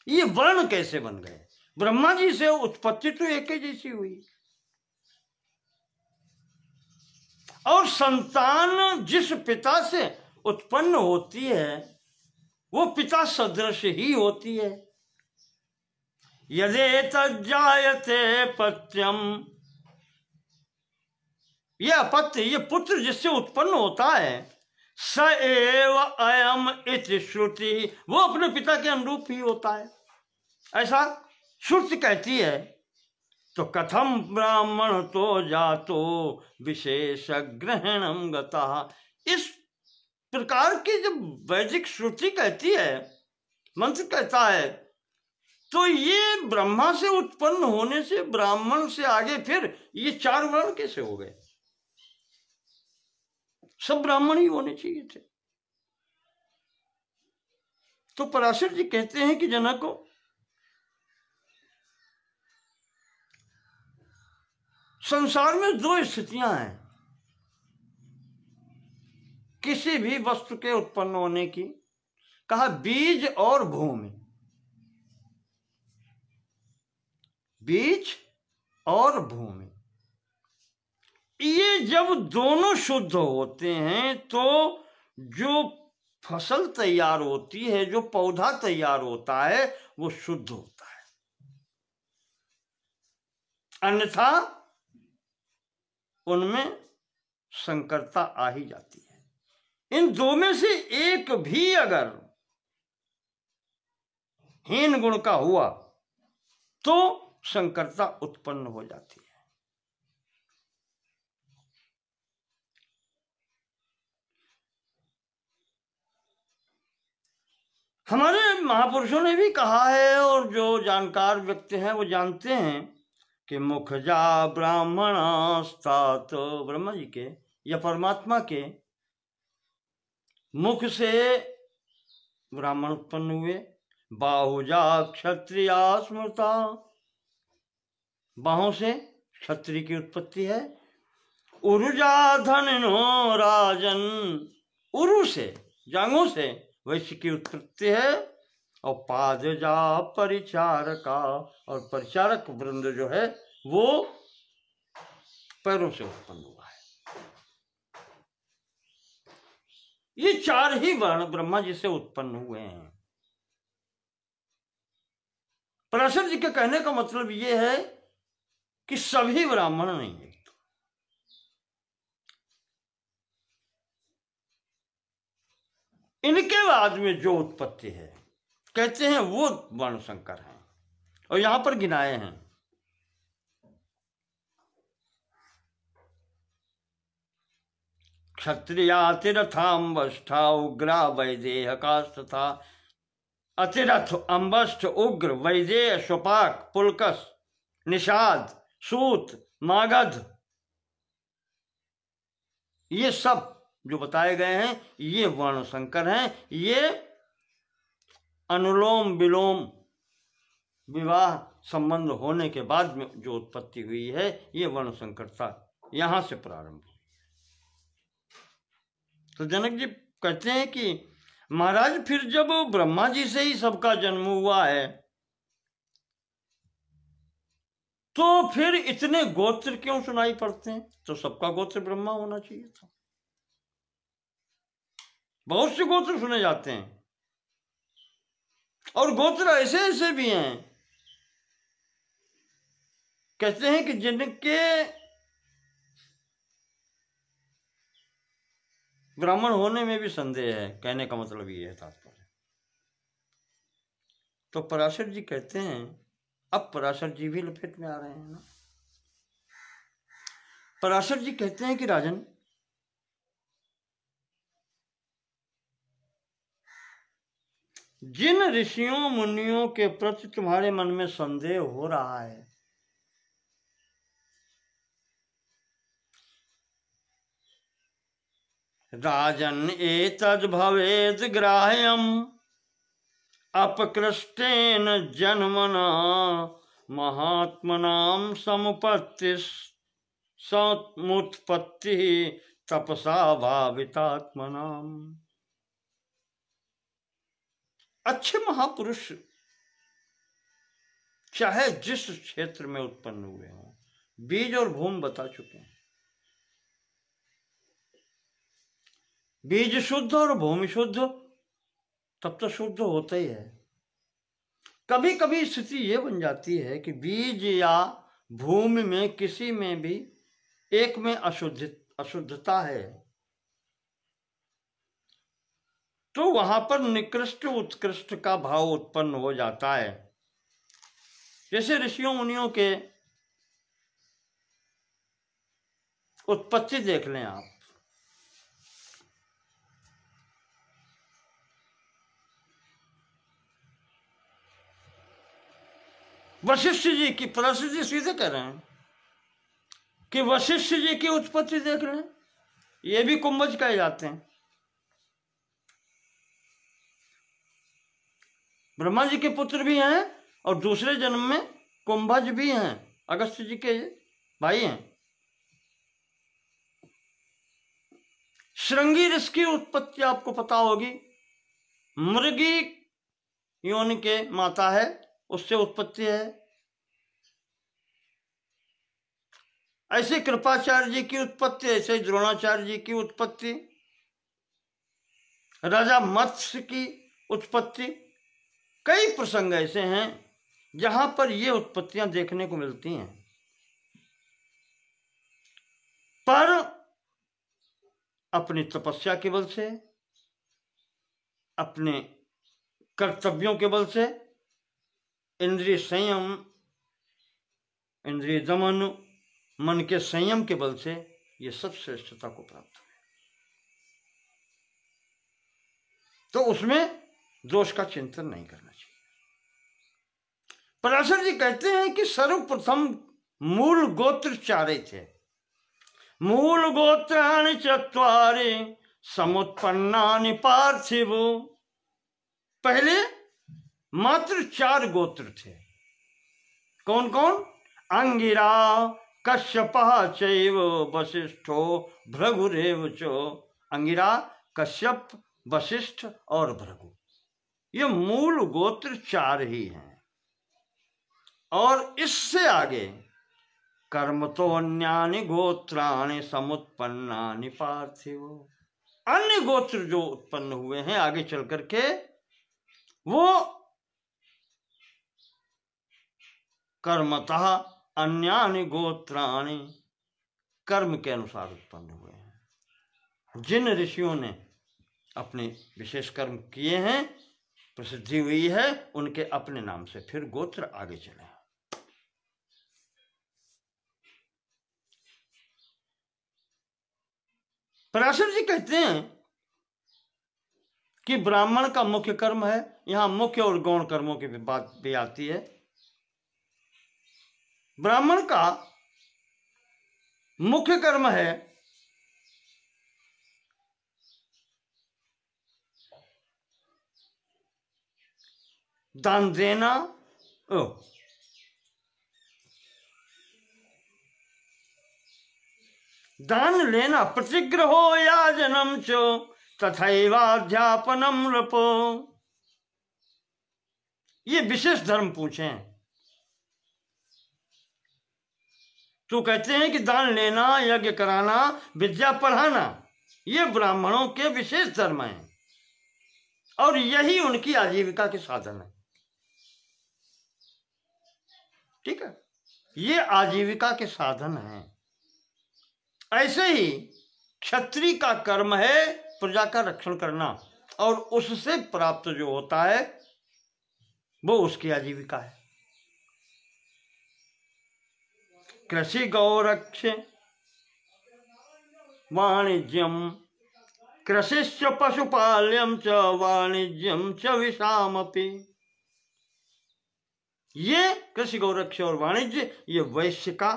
ये वर्ण कैसे बन गए? ब्रह्मा जी से उत्पत्ति तो एक ही जैसी हुई, और संतान जिस पिता से उत्पन्न होती है वो पिता सदृश ही होती है। यदेतज्जायते पत्यम, ये अपत्य, ये पुत्र जिससे उत्पन्न होता है, स एव अयम इति श्रुति, वो अपने पिता के अनुरूप ही होता है, ऐसा श्रुति कहती है। तो कथम ब्राह्मण तो जातो विशेष ग्रहणम गता, इस प्रकार की जब वैदिक श्रुति कहती है, मंत्र कहता है, तो ये ब्रह्मा से उत्पन्न होने से ब्राह्मण से आगे फिर ये चार वर्ण कैसे हो गए? सब ब्राह्मण ही होने चाहिए थे। तो पराशर जी कहते हैं कि जनक को संसार में दो स्थितियां हैं किसी भी वस्तु के उत्पन्न होने की। कहा बीज और भूमि, बीज और भूमि, ये जब दोनों शुद्ध होते हैं तो जो फसल तैयार होती है, जो पौधा तैयार होता है, वो शुद्ध होता है। अन्यथा उनमें संकरता आ ही जाती है। इन दो में से एक भी अगर हीन गुण का हुआ तो संकरता उत्पन्न हो जाती है। हमारे महापुरुषों ने भी कहा है, और जो जानकार व्यक्ति हैं वो जानते हैं कि मुखजा ब्राह्मणास्तात, ब्रह्मा जी के या परमात्मा के मुख से ब्राह्मण उत्पन्न हुए, बाहुजा क्षत्रिया स्मृता, बाहों से क्षत्रिय की उत्पत्ति है, उरुजा धनो राजन, उरु से जांघों से वैश्य की उत्पत्ति है, और पादजा परिचारका, और परिचारक वृंद जो है वो पैरों से उत्पन्न हुआ है। ये चार ही वर्ण ब्रह्मा जी से उत्पन्न हुए हैं। पराशर जी के कहने का मतलब ये है कि सभी ब्राह्मण नहीं है, इनके बाद में जो उत्पत्ति है कहते हैं वो वर्ण संकर हैं, और यहां पर गिनाए हैं। क्षत्रिया अतिरथा अम्बष्ठा उग्रा वैदेह कास्तथा, अतिरथ अम्बष्ठ उग्र वैदेह स्वपाक पुलकस निषाद सूत मागध, ये सब जो बताए गए हैं ये वर्ण संकर हैं। ये अनुलोम विलोम विवाह संबंध होने के बाद में जो उत्पत्ति हुई है ये वर्ण संकरता यहां से प्रारंभ हुई। तो जनक जी कहते हैं कि महाराज फिर जब ब्रह्मा जी से ही सबका जन्म हुआ है तो फिर इतने गोत्र क्यों सुनाई पड़ते हैं? तो सबका गोत्र ब्रह्मा होना चाहिए था। बहुत से गोत्र सुने जाते हैं, और गोत्र ऐसे ऐसे भी हैं, कहते हैं कि जिनके ब्राह्मण होने में भी संदेह है। कहने का मतलब ये है तात्पर्य। तो पराशर जी कहते हैं, अब पराशर जी भी लपेट में आ रहे हैं ना। पराशर जी कहते हैं कि राजन, जिन ऋषियों मुनियों के प्रति तुम्हारे मन में संदेह हो रहा है, राजन एतद् भवेत् ग्राह्यम् अपकृष्टेन जन्मना महात्मनां समुपत्ति समुत्पत्ति तपसा भावितात्मनाम। अच्छे महापुरुष चाहे जिस क्षेत्र में उत्पन्न हुए हों, बीज और भूमि बता चुके हैं। बीज शुद्ध और भूमि शुद्ध तब तो शुद्ध होता ही है। कभी कभी स्थिति ये बन जाती है कि बीज या भूमि में किसी में भी एक में अशुद्धता है, तो वहां पर निकृष्ट उत्कृष्ट का भाव उत्पन्न हो जाता है। जैसे ऋषियों मुनियों के उत्पत्ति देख लें आप। वशिष्ठ जी की, पराशर जी सीधे कह रहे हैं कि वशिष्ठ जी की उत्पत्ति देख लें, ये भी कुंभज कहे जाते हैं। ब्रह्मा जी के पुत्र भी हैं और दूसरे जन्म में कुंभज भी हैं, अगस्त्य जी के भाई हैं। श्रृंगी ऋषि की उत्पत्ति आपको पता होगी, मृगी योनि के माता है, उससे उत्पत्ति है। ऐसे कृपाचार्य जी की उत्पत्ति, ऐसे द्रोणाचार्य जी की उत्पत्ति, राजा मत्स्य की उत्पत्ति। कई प्रसंग ऐसे हैं जहां पर ये उत्पत्तियां देखने को मिलती हैं। पर अपनी तपस्या के बल से, अपने कर्तव्यों के बल से, इंद्रिय संयम, इंद्रिय दमन, मन के संयम के बल से ये सब श्रेष्ठता को प्राप्त हुए। तो उसमें दोष का चिंतन नहीं करना चाहिए। पराशर जी कहते हैं कि सर्वप्रथम मूल गोत्र चारे थे। मूल गोत्राणि चत्वारि समुत्पन्नानि पार्थिव। पहले मात्र 4 गोत्र थे। कौन कौन? अंगिरा, कश्यपः चैव वशिष्ठो भृगुरेव च। अंगिरा, कश्यप, वशिष्ठ और भृगु, ये मूल गोत्र 4 ही हैं। और इससे आगे कर्मतो अन्यानि गोत्राणि समुत्पन्नानि पार्थिव। अन्य गोत्र जो उत्पन्न हुए हैं आगे चल करके, वो कर्मतः अन्यानि गोत्राणि, कर्म के अनुसार उत्पन्न हुए हैं। जिन ऋषियों ने अपने विशेष कर्म किए हैं, प्रसिद्धि हुई है, उनके अपने नाम से फिर गोत्र आगे चले। पराशर जी कहते हैं कि ब्राह्मण का मुख्य कर्म है। यहां मुख्य और गौण कर्मों की बात भी आती है। ब्राह्मण का मुख्य कर्म है दान देना, दान लेना, प्रतिग्रहो याजनम च तथैवाध्यापनम नृपो। ये विशेष धर्म पूछे हैं तो कहते हैं कि दान लेना, यज्ञ कराना, विद्या पढ़ाना, ये ब्राह्मणों के विशेष धर्म हैं और यही उनकी आजीविका के साधन है। ठीक है, ये आजीविका के साधन हैं। ऐसे ही क्षत्रिय का कर्म है प्रजा का रक्षण करना, और उससे प्राप्त जो होता है वो उसकी आजीविका है। कृषि गौरक्ष वाणिज्यम, कृषिश्च पशुपाल्यम च वाणिज्यम च विषामपि। ये कृषि गौरक्ष और वाणिज्य ये वैश्य का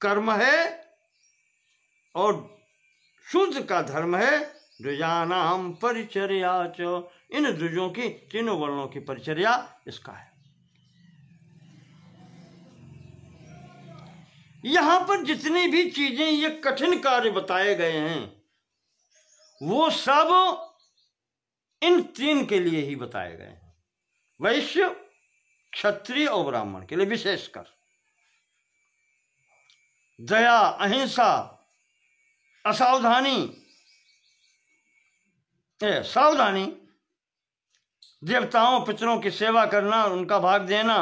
कर्म है और शूद्र का धर्म है। द्विजानाम परिचर्या च, इन द्विजों की, तीनों वर्णों की परिचर्या इसका है। यहां पर जितनी भी चीजें ये कठिन कार्य बताए गए हैं वो सब इन 3 के लिए ही बताए गए हैं, वैश्य, क्षत्रिय और ब्राह्मण के लिए विशेषकर। दया, अहिंसा, असावधानी, सावधानी, देवताओं पितरों की सेवा करना, उनका भाग देना,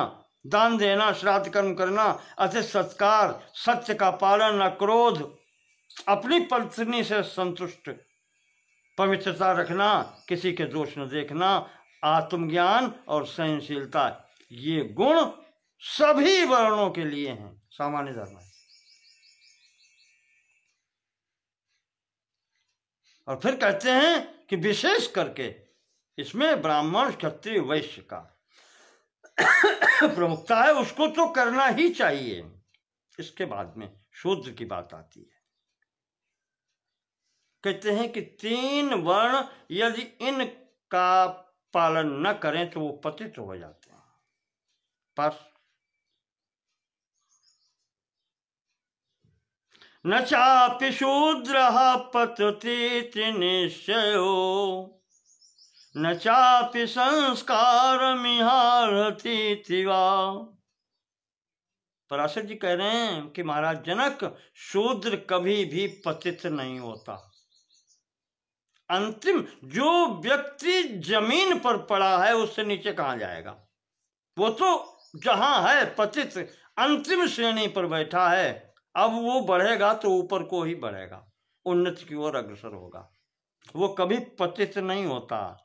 दान देना, श्राद्ध कर्म करना, अतिथि सत्कार, सत्य का पालन, अक्रोध, अपनी पत्नी से संतुष्ट, पवित्रता रखना, किसी के दोष न देखना, आत्मज्ञान और सहनशीलता, ये गुण सभी वर्णों के लिए हैं, सामान्य धर्म है। और फिर कहते हैं कि विशेष करके इसमें ब्राह्मण, क्षत्रिय, वैश्य का प्रमुखता है, उसको तो करना ही चाहिए। इसके बाद में शूद्र की बात आती है। कहते हैं कि 3 वर्ण यदि इनका पालन न करें तो वो पतित हो जाते हैं। पर न चापि शूद्रः पतति निश्चयो न चापि संस्कारमिहारति वा। पराशर जी कह रहे हैं कि महाराज जनक, शूद्र कभी भी पतित नहीं होता। अंतिम जो व्यक्ति जमीन पर पड़ा है उससे नीचे कहां जाएगा? वो तो जहां है पतित अंतिम श्रेणी पर बैठा है। अब वो बढ़ेगा तो ऊपर को ही बढ़ेगा, उन्नति की ओर अग्रसर होगा। वो कभी पतित नहीं होता।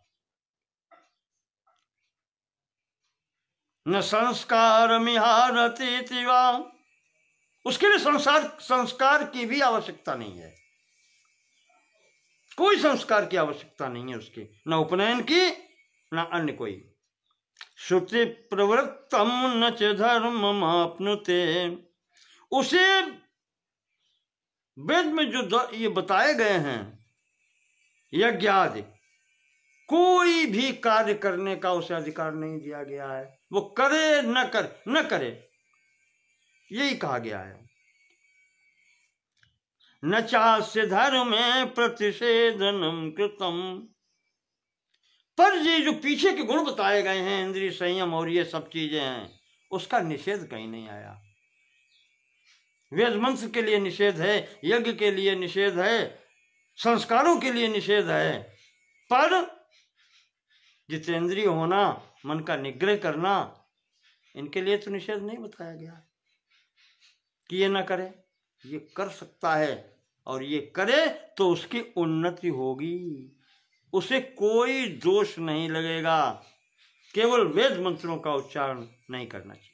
न संस्कार मिहारति वा। उसके लिए संस्कार की भी आवश्यकता नहीं है, कोई संस्कार की आवश्यकता नहीं है उसकी, न उपनयन की न अन्य कोई। श्रुति प्रवृत्तम न च धर्म आपनुते। उसे वेद में जो ये बताए गए हैं यज्ञ आदि, कोई भी कार्य करने का उसे अधिकार नहीं दिया गया है। वो करे न करे, यही कहा गया है। न चास्य धर्मे प्रतिषेधनम कृतम। पर ये जो पीछे के गुण बताए गए हैं, इंद्रिय संयम और ये सब चीजें हैं, उसका निषेध कहीं नहीं आया। वेद मंत्र के लिए निषेध है, यज्ञ के लिए निषेध है, संस्कारों के लिए निषेध है, पर जितेंद्रिय होना, मन का निग्रह करना, इनके लिए तो निषेध नहीं बताया गया कि ये ना करे। ये कर सकता है और ये करे तो उसकी उन्नति होगी, उसे कोई दोष नहीं लगेगा। केवल वेद मंत्रों का उच्चारण नहीं करना चाहिए।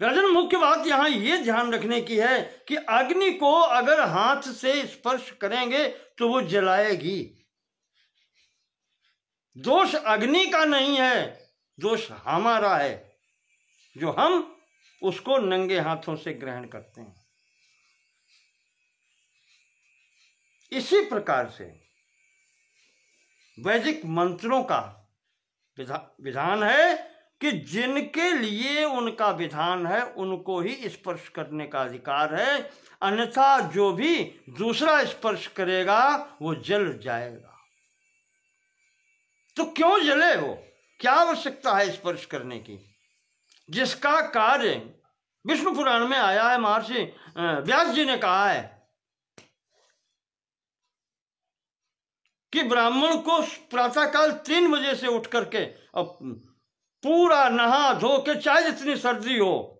राजन, मुख्य बात यहां ये ध्यान रखने की है कि अग्नि को अगर हाथ से स्पर्श करेंगे तो वो जलाएगी। दोष अग्नि का नहीं है, दोष हमारा है, जो हम उसको नंगे हाथों से ग्रहण करते हैं। इसी प्रकार से वैदिक मंत्रों का विधान है कि जिनके लिए उनका विधान है उनको ही स्पर्श करने का अधिकार है, अन्यथा जो भी दूसरा स्पर्श करेगा वो जल जाएगा। तो क्यों जले वो? क्या आवश्यकता है स्पर्श करने की? जिसका कार्य विष्णु पुराण में आया है, महर्षि व्यास जी ने कहा है कि ब्राह्मण को प्रातःकाल 3 बजे से उठ करके और पूरा नहा धो के, चाहे जितनी सर्दी हो,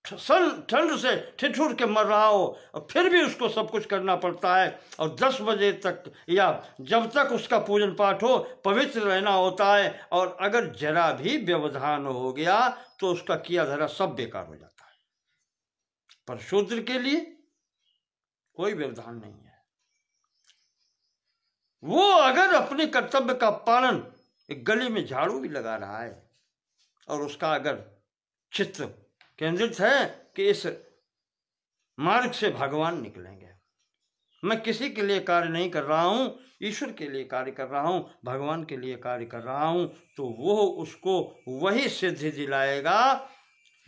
ठंड से ठिठुर के मर रहा हो, और फिर भी उसको सब कुछ करना पड़ता है, और 10 बजे तक या जब तक उसका पूजन पाठ हो पवित्र रहना होता है। और अगर जरा भी व्यवधान हो गया तो उसका किया धरा सब बेकार हो जाता है। पर शूद्र के लिए कोई व्यवधान नहीं है। वो अगर अपने कर्तव्य का पालन, एक गली में झाड़ू भी लगा रहा है और उसका अगर चित्त केंद्रित है कि इस मार्ग से भगवान निकलेंगे, मैं किसी के लिए कार्य नहीं कर रहा हूं, ईश्वर के लिए कार्य कर रहा हूं, भगवान के लिए कार्य कर रहा हूं, तो वो उसको वही सिद्धि दिलाएगा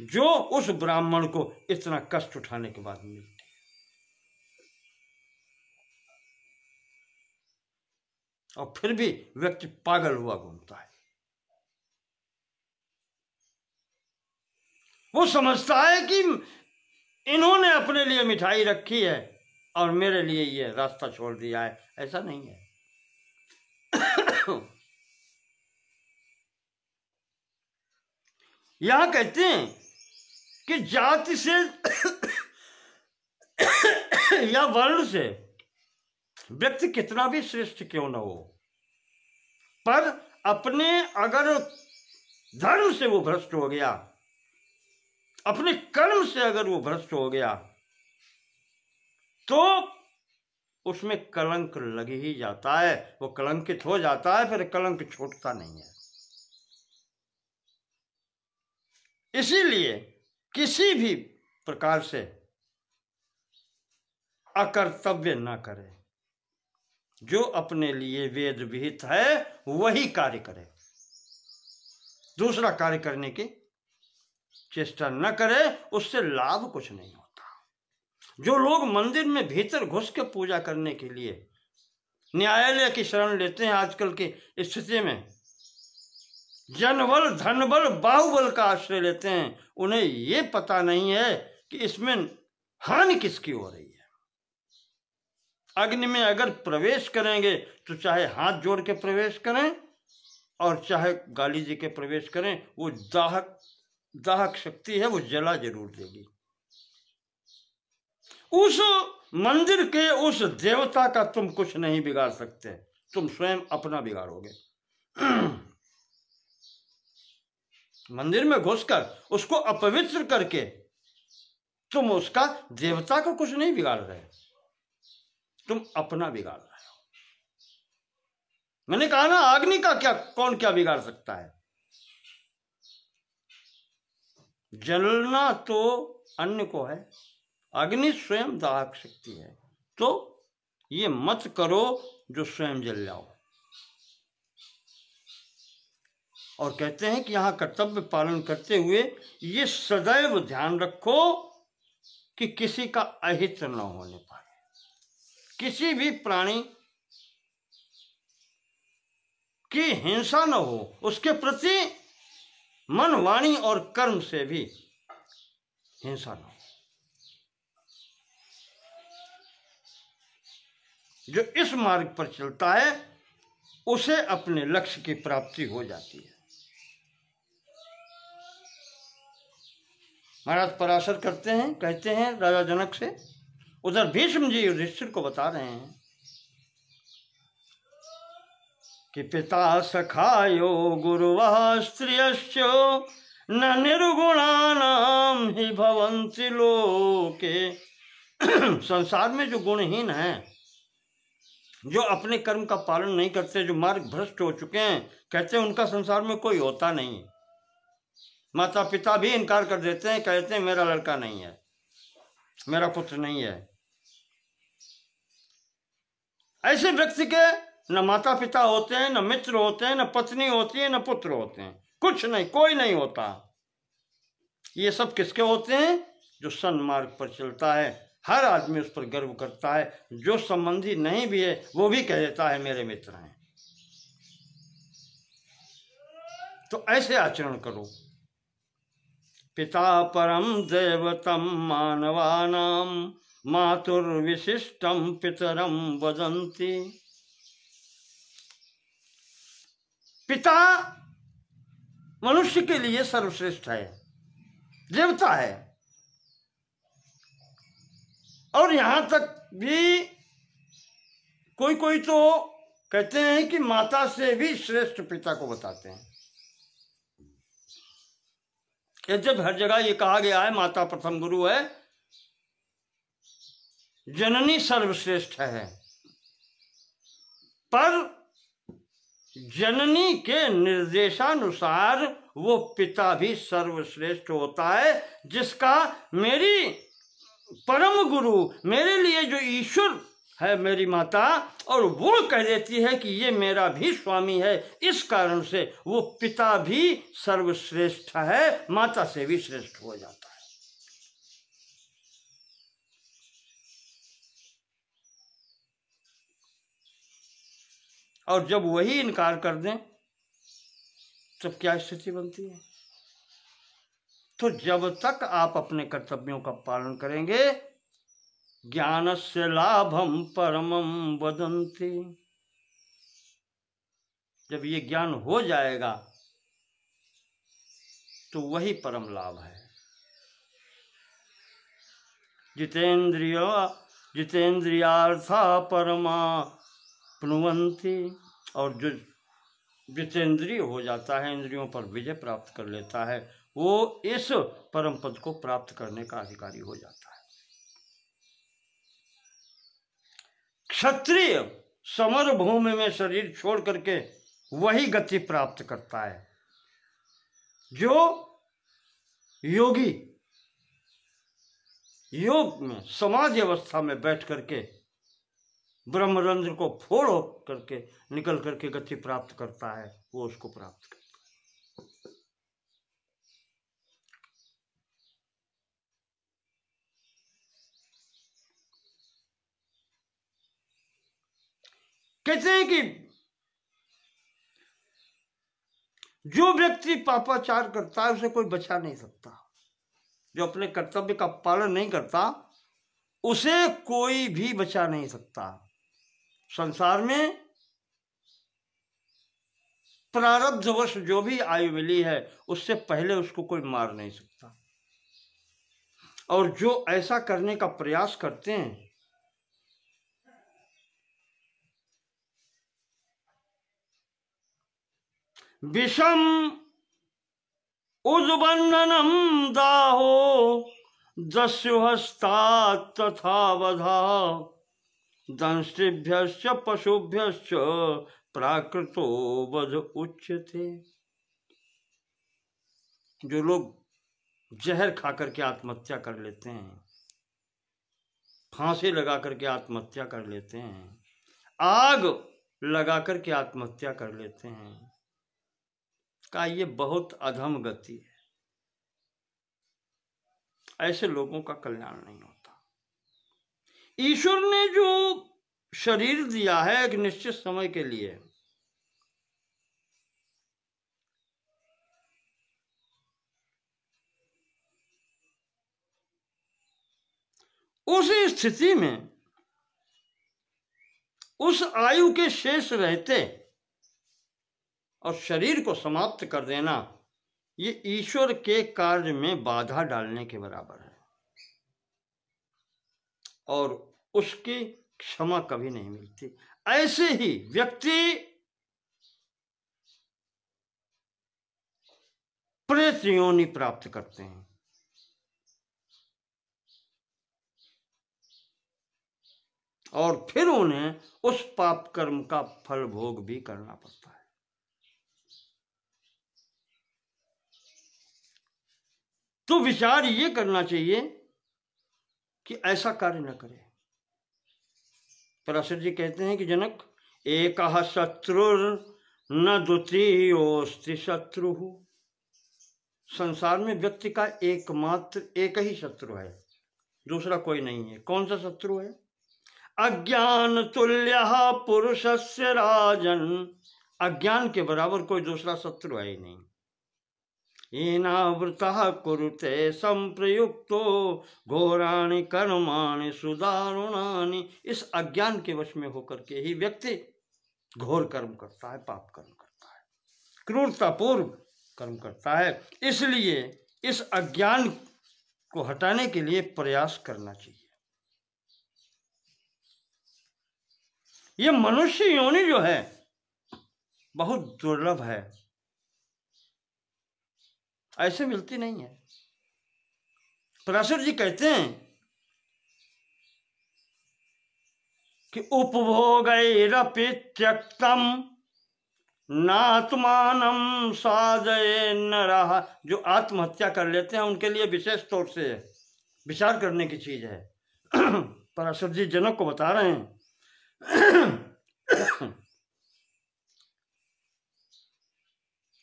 जो उस ब्राह्मण को इतना कष्ट उठाने के बाद मिलती है। और फिर भी व्यक्ति पागल हुआ घूमता है। वो समझता है कि इन्होंने अपने लिए मिठाई रखी है और मेरे लिए ये रास्ता छोड़ दिया है। ऐसा नहीं है। यहां कहते हैं कि जाति से या वर्ण से व्यक्ति कितना भी श्रेष्ठ क्यों न हो, पर अपने अगर धर्म से वो भ्रष्ट हो गया, अपने कर्म से अगर वो भ्रष्ट हो गया, तो उसमें कलंक लग ही जाता है। वो कलंकित हो जाता है, फिर कलंक छूटता नहीं है। इसीलिए किसी भी प्रकार से अकर्तव्य न करे। जो अपने लिए वेद विहित है वही कार्य करे, दूसरा कार्य करने की चेष्टा न करे, उससे लाभ कुछ नहीं होता। जो लोग मंदिर में भीतर घुस के पूजा करने के लिए न्यायालय की शरण लेते हैं आजकल की स्थिति में, जनबल धनबल बाहुबल का आश्रय लेते हैं, उन्हें ये पता नहीं है कि इसमें हानि किसकी हो रही है। अग्नि में अगर प्रवेश करेंगे तो चाहे हाथ जोड़ के प्रवेश करें और चाहे गाली जी के प्रवेश करें, वो दाहक शक्ति है, वो जला जरूर देगी। उस मंदिर के उस देवता का तुम कुछ नहीं बिगाड़ सकते, तुम स्वयं अपना बिगाड़ोगे। मंदिर में घुसकर उसको अपवित्र करके तुम उसका देवता को कुछ नहीं बिगाड़ रहे, तुम अपना बिगाड़ रहे हो। मैंने कहा ना, अग्नि का कौन क्या बिगाड़ सकता है। जलना तो अन्य को है, अग्नि स्वयं दाहक शक्ति है। तो ये मत करो जो स्वयं जल जाओ। और कहते हैं कि यहां कर्तव्य पालन करते हुए ये सदैव ध्यान रखो कि किसी का अहित न होने पाए, किसी भी प्राणी की हिंसा न हो, उसके प्रति मन वाणी और कर्म से भी हिंसा न हो। जो इस मार्ग पर चलता है उसे अपने लक्ष्य की प्राप्ति हो जाती है। महाराज पराशर करते हैं, कहते हैं राजा जनक से, उधर भीष्म जी युधिष्ठिर को बता रहे हैं कि पिता सखायो गुरुवः स्त्रियश्च न निर्गुणानां हि भवन्ति लोके। संसार में जो गुणहीन हैं, जो अपने कर्म का पालन नहीं करते, जो मार्ग भ्रष्ट हो चुके हैं, कहते हैं उनका संसार में कोई होता नहीं। माता पिता भी इनकार कर देते हैं, कहते हैं मेरा लड़का नहीं है, मेरा पुत्र नहीं है। ऐसे व्यक्ति के न माता पिता होते हैं, न मित्र होते हैं, न पत्नी होती है, न पुत्र होते हैं, कुछ नहीं, कोई नहीं होता। ये सब किसके होते हैं? जो सन्मार्ग पर चलता है। हर आदमी उस पर गर्व करता है, जो संबंधी नहीं भी है वो भी कह देता है मेरे मित्र हैं। तो ऐसे आचरण करो। पिता परम दैवतम मानवानां मातुर्विशिष्टम पितरम वदन्ति। पिता मनुष्य के लिए सर्वश्रेष्ठ है, देवता है। और यहां तक भी कोई कोई तो कहते हैं कि माता से भी श्रेष्ठ पिता को बताते हैं। जब हर जगह ये कहा गया है माता प्रथम गुरु है, जननी सर्वश्रेष्ठ है, पर जननी के निर्देशानुसार वो पिता भी सर्वश्रेष्ठ होता है, जिसका मेरी परम गुरु, मेरे लिए जो ईश्वर है मेरी माता, और वो कह देती है कि ये मेरा भी स्वामी है, इस कारण से वो पिता भी सर्वश्रेष्ठ है, माता से भी श्रेष्ठ हो जाता है। और जब वही इनकार कर दें तब क्या स्थिति बनती है? तो जब तक आप अपने कर्तव्यों का पालन करेंगे, ज्ञानस्य लाभम परमं वदन्ति, जब ये ज्ञान हो जाएगा तो वही परम लाभ है। जितेंद्रियार्था परमाप्नुवन्ति, और जो जितेंद्रिय हो जाता है, इंद्रियों पर विजय प्राप्त कर लेता है, वो इस परम पद को प्राप्त करने का अधिकारी हो जाता है। क्षत्रिय समर भूमि में शरीर छोड़ करके वही गति प्राप्त करता है जो योगी योग में समाधि अवस्था में बैठ करके ब्रह्मरंध्र को फोड़ करके निकल करके गति प्राप्त करता है, वो उसको प्राप्त करता है। कहते हैं कि जो व्यक्ति पापाचार करता है उसे कोई बचा नहीं सकता। जो अपने कर्तव्य का पालन नहीं करता उसे कोई भी बचा नहीं सकता। संसार में प्रारब्धवश जो भी आयु मिली है उससे पहले उसको कोई मार नहीं सकता। और जो ऐसा करने का प्रयास करते हैं विषम उद्बन्धनम दाहो दस्युहस्तात् तथा वधा दंष्टिभ्यश्च पशुभ्यश्च प्राकृतो वध उच्यते। जो लोग जहर खा करके आत्महत्या कर लेते हैं, फांसी लगा करके आत्महत्या कर लेते हैं, आग लगा करके आत्महत्या कर लेते हैं, का ये बहुत अधम गति है। ऐसे लोगों का कल्याण नहीं होता। ईश्वर ने जो शरीर दिया है एक निश्चित समय के लिए, उस स्थिति में उस आयु के शेष रहते और शरीर को समाप्त कर देना ये ईश्वर के कार्य में बाधा डालने के बराबर है और उसकी क्षमा कभी नहीं मिलती। ऐसे ही व्यक्ति प्रेत योनि प्राप्त करते हैं और फिर उन्हें उस पाप कर्म का फल भोग भी करना पड़ता है। तो विचार ये करना चाहिए कि ऐसा कार्य न करें। पराशर जी कहते हैं कि जनक, एकः शत्रुर न द्वितीयोस्ति शत्रु। संसार में व्यक्ति का एकमात्र एक ही शत्रु है, दूसरा कोई नहीं है। कौन सा शत्रु है? अज्ञान तुल्यः पुरुषस्य राजन। अज्ञान के बराबर कोई दूसरा शत्रु है ही नहीं। येनावृतः कुरुते संप्रयुक्तो घोराणि कर्माणि सुदारुणानि। इस अज्ञान के वश में होकर के ही व्यक्ति घोर कर्म करता है, पाप कर्म करता है, क्रूरतापूर्व कर्म करता है। इसलिए इस अज्ञान को हटाने के लिए प्रयास करना चाहिए। ये मनुष्य योनि जो है बहुत दुर्लभ है, ऐसे मिलती नहीं है। पराशर जी कहते हैं कि उपभोगैरपि त्यक्तम नात्मानं साधये नरः। जो आत्महत्या कर लेते हैं उनके लिए विशेष तौर से विचार करने की चीज है। पराशर जी जनक को बता रहे हैं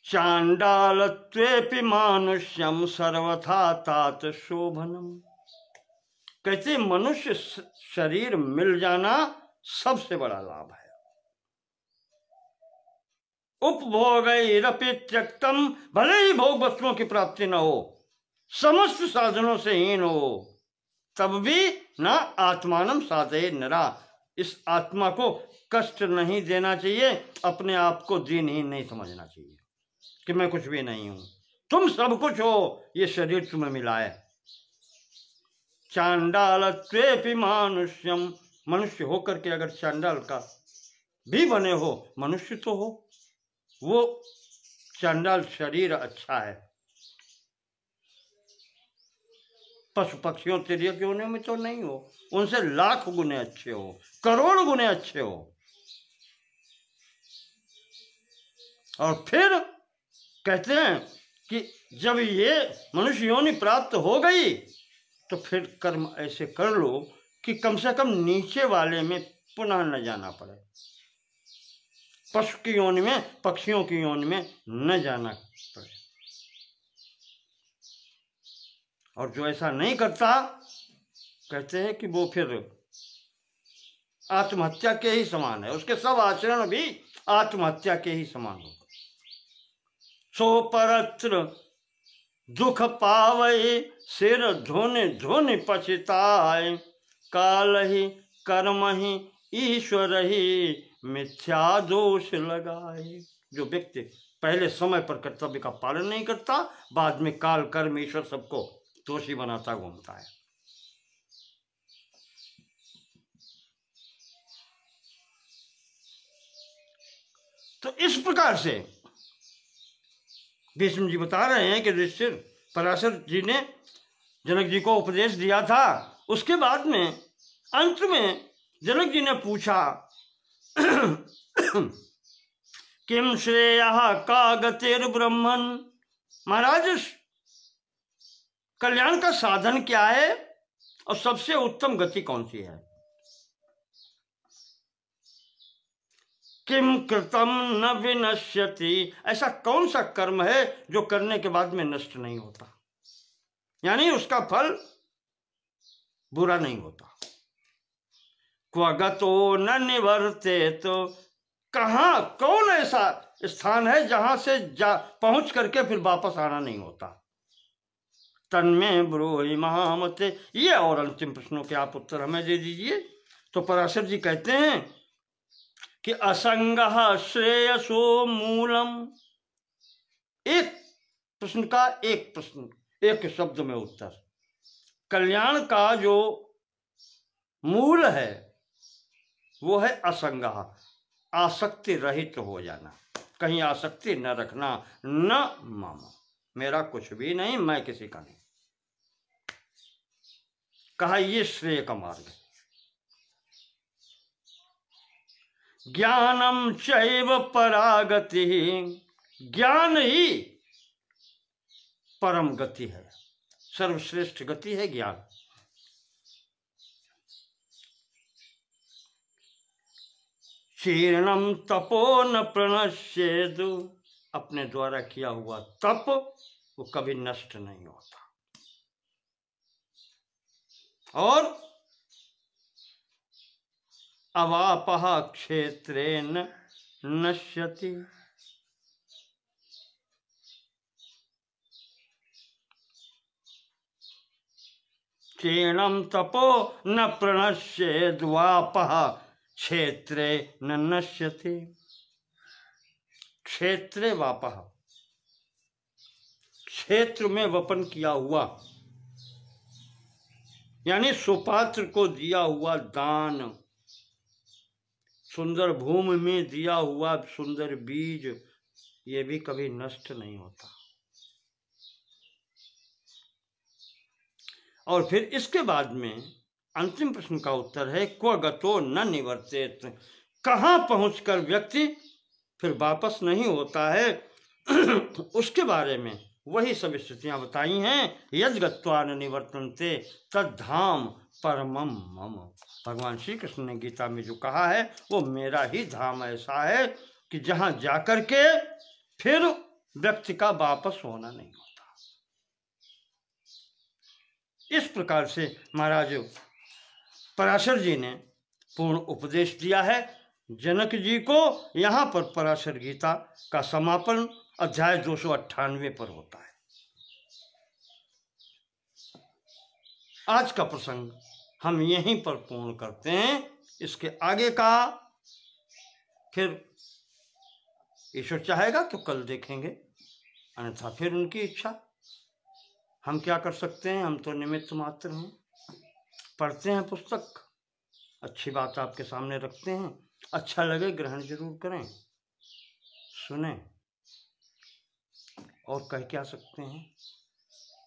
चांडालत्वेपि मानुष्यम सर्वथा तात शोभनम। कहते मनुष्य शरीर मिल जाना सबसे बड़ा लाभ है। उपभोगैरपि त्यक्तम, भले ही भोग वस्तुओं की प्राप्ति न हो, समस्त साधनों से हीन हो, तब भी न आत्मानम साधये नरा। इस आत्मा को कष्ट नहीं देना चाहिए, अपने आप को दीनहीन नहीं समझना चाहिए कि मैं कुछ भी नहीं हूं। तुम सब कुछ हो, ये शरीर तुम्हें मिला है। चांडालत्वेपि मानुष्यम, मनुष्य होकर के अगर चांडाल का भी बने हो, मनुष्य तो हो। वो चांडाल शरीर अच्छा है, पशु पक्षियों चिड़ियों के होने में तो नहीं हो, उनसे लाख गुने अच्छे हो, करोड़ गुने अच्छे हो। और फिर कहते हैं कि जब ये मनुष्य योनि प्राप्त हो गई तो फिर कर्म ऐसे कर लो कि कम से कम नीचे वाले में पुनः न जाना पड़े, पशु की योनि में, पक्षियों की योनि में न जाना पड़े। और जो ऐसा नहीं करता, कहते हैं कि वो फिर आत्महत्या के ही समान है, उसके सब आचरण भी आत्महत्या के ही समान हो। सो परत्र दुख पावै सिर धोने धोने पछताए, काल ही कर्म ही ईश्वर ही मिथ्या दोष लगाए। जो व्यक्ति पहले समय पर कर्तव्य का पालन नहीं करता, बाद में काल कर्म ईश्वर सबको दोषी बनाता घूमता है। तो इस प्रकार से भीष्म जी बता रहे हैं कि युधिष्ठिर, पराशर जी ने जनक जी को उपदेश दिया था। उसके बाद में अंत में जनक जी ने पूछा किम श्रेयः का गतिर्ब्रह्मन्, महाराज कल्याण का साधन क्या है और सबसे उत्तम गति कौन सी है? किम कृतम न विनश्यति, ऐसा कौन सा कर्म है जो करने के बाद में नष्ट नहीं होता, यानी उसका फल बुरा नहीं होता। क्व गतो न निवर्ते, तो कहाँ कौन ऐसा स्थान है जहां से पहुंच करके फिर वापस आना नहीं होता। तन्मे ब्रूहि महामते, ये और अंतिम प्रश्नों के आप उत्तर हमें दे दीजिए। तो पराशर जी कहते हैं कि असंगः श्रेयसो मूलम, एक प्रश्न का एक प्रश्न, एक शब्द में उत्तर। कल्याण का जो मूल है वो है असंगः, आसक्ति रहित हो जाना, कहीं आसक्ति न रखना। न मम, मेरा कुछ भी नहीं, मैं किसी का नहीं। कहा ये श्रेय का मार्ग है। ज्ञानम चैव परागति, ज्ञान ही परम गति है, सर्वश्रेष्ठ गति है ज्ञान। शीर्णम तपो न प्रणश्येदु, अपने द्वारा किया हुआ तप वो कभी नष्ट नहीं होता। और अवापः क्षेत्रेण नश्यति, क्षीणम तपो न प्रणश्येद्वापः क्षेत्रे न नश्यति। क्षेत्रे वापः, क्षेत्र में वपन किया हुआ, यानी सुपात्र को दिया हुआ दान, सुंदर भूमि में दिया हुआ सुंदर बीज, ये भी कभी नष्ट नहीं होता। और फिर इसके बाद में अंतिम प्रश्न का उत्तर है क्व गतो न निवर्तेत, कहाँ पहुंचकर व्यक्ति फिर वापस नहीं होता है उसके बारे में वही सब स्थितियां बताई हैं। यद गत्वा न निवर्तन्ते तद्धाम परमम मम, भगवान श्री कृष्ण ने गीता में जो कहा है वो मेरा ही धाम ऐसा है कि जहां जाकर के फिर व्यक्ति का वापस होना नहीं होता। इस प्रकार से महाराज पराशर जी ने पूर्ण उपदेश दिया है जनक जी को। यहाँ पर पराशर गीता का समापन अध्याय 298 पर होता है। आज का प्रसंग हम यहीं पर पूर्ण करते हैं। इसके आगे का फिर ईश्वर चाहेगा तो कल देखेंगे, अन्यथा फिर उनकी इच्छा। हम क्या कर सकते हैं, हम तो निमित्त मात्र हैं। पढ़ते हैं पुस्तक, अच्छी बात आपके सामने रखते हैं, अच्छा लगे ग्रहण जरूर करें, सुने और कह क्या सकते हैं।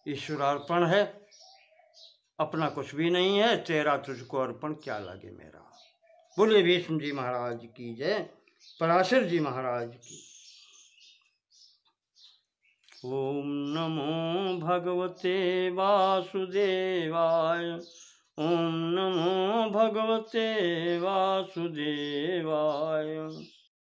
ईश्वरार्पण है, अपना कुछ भी नहीं है, तेरा तुझको अर्पण क्या लगे मेरा। बोले भीष्म जी महाराज की जय, पराशर जी महाराज की। ओम नमो भगवते वासुदेवाय, ओम नमो भगवते वासुदेवाय।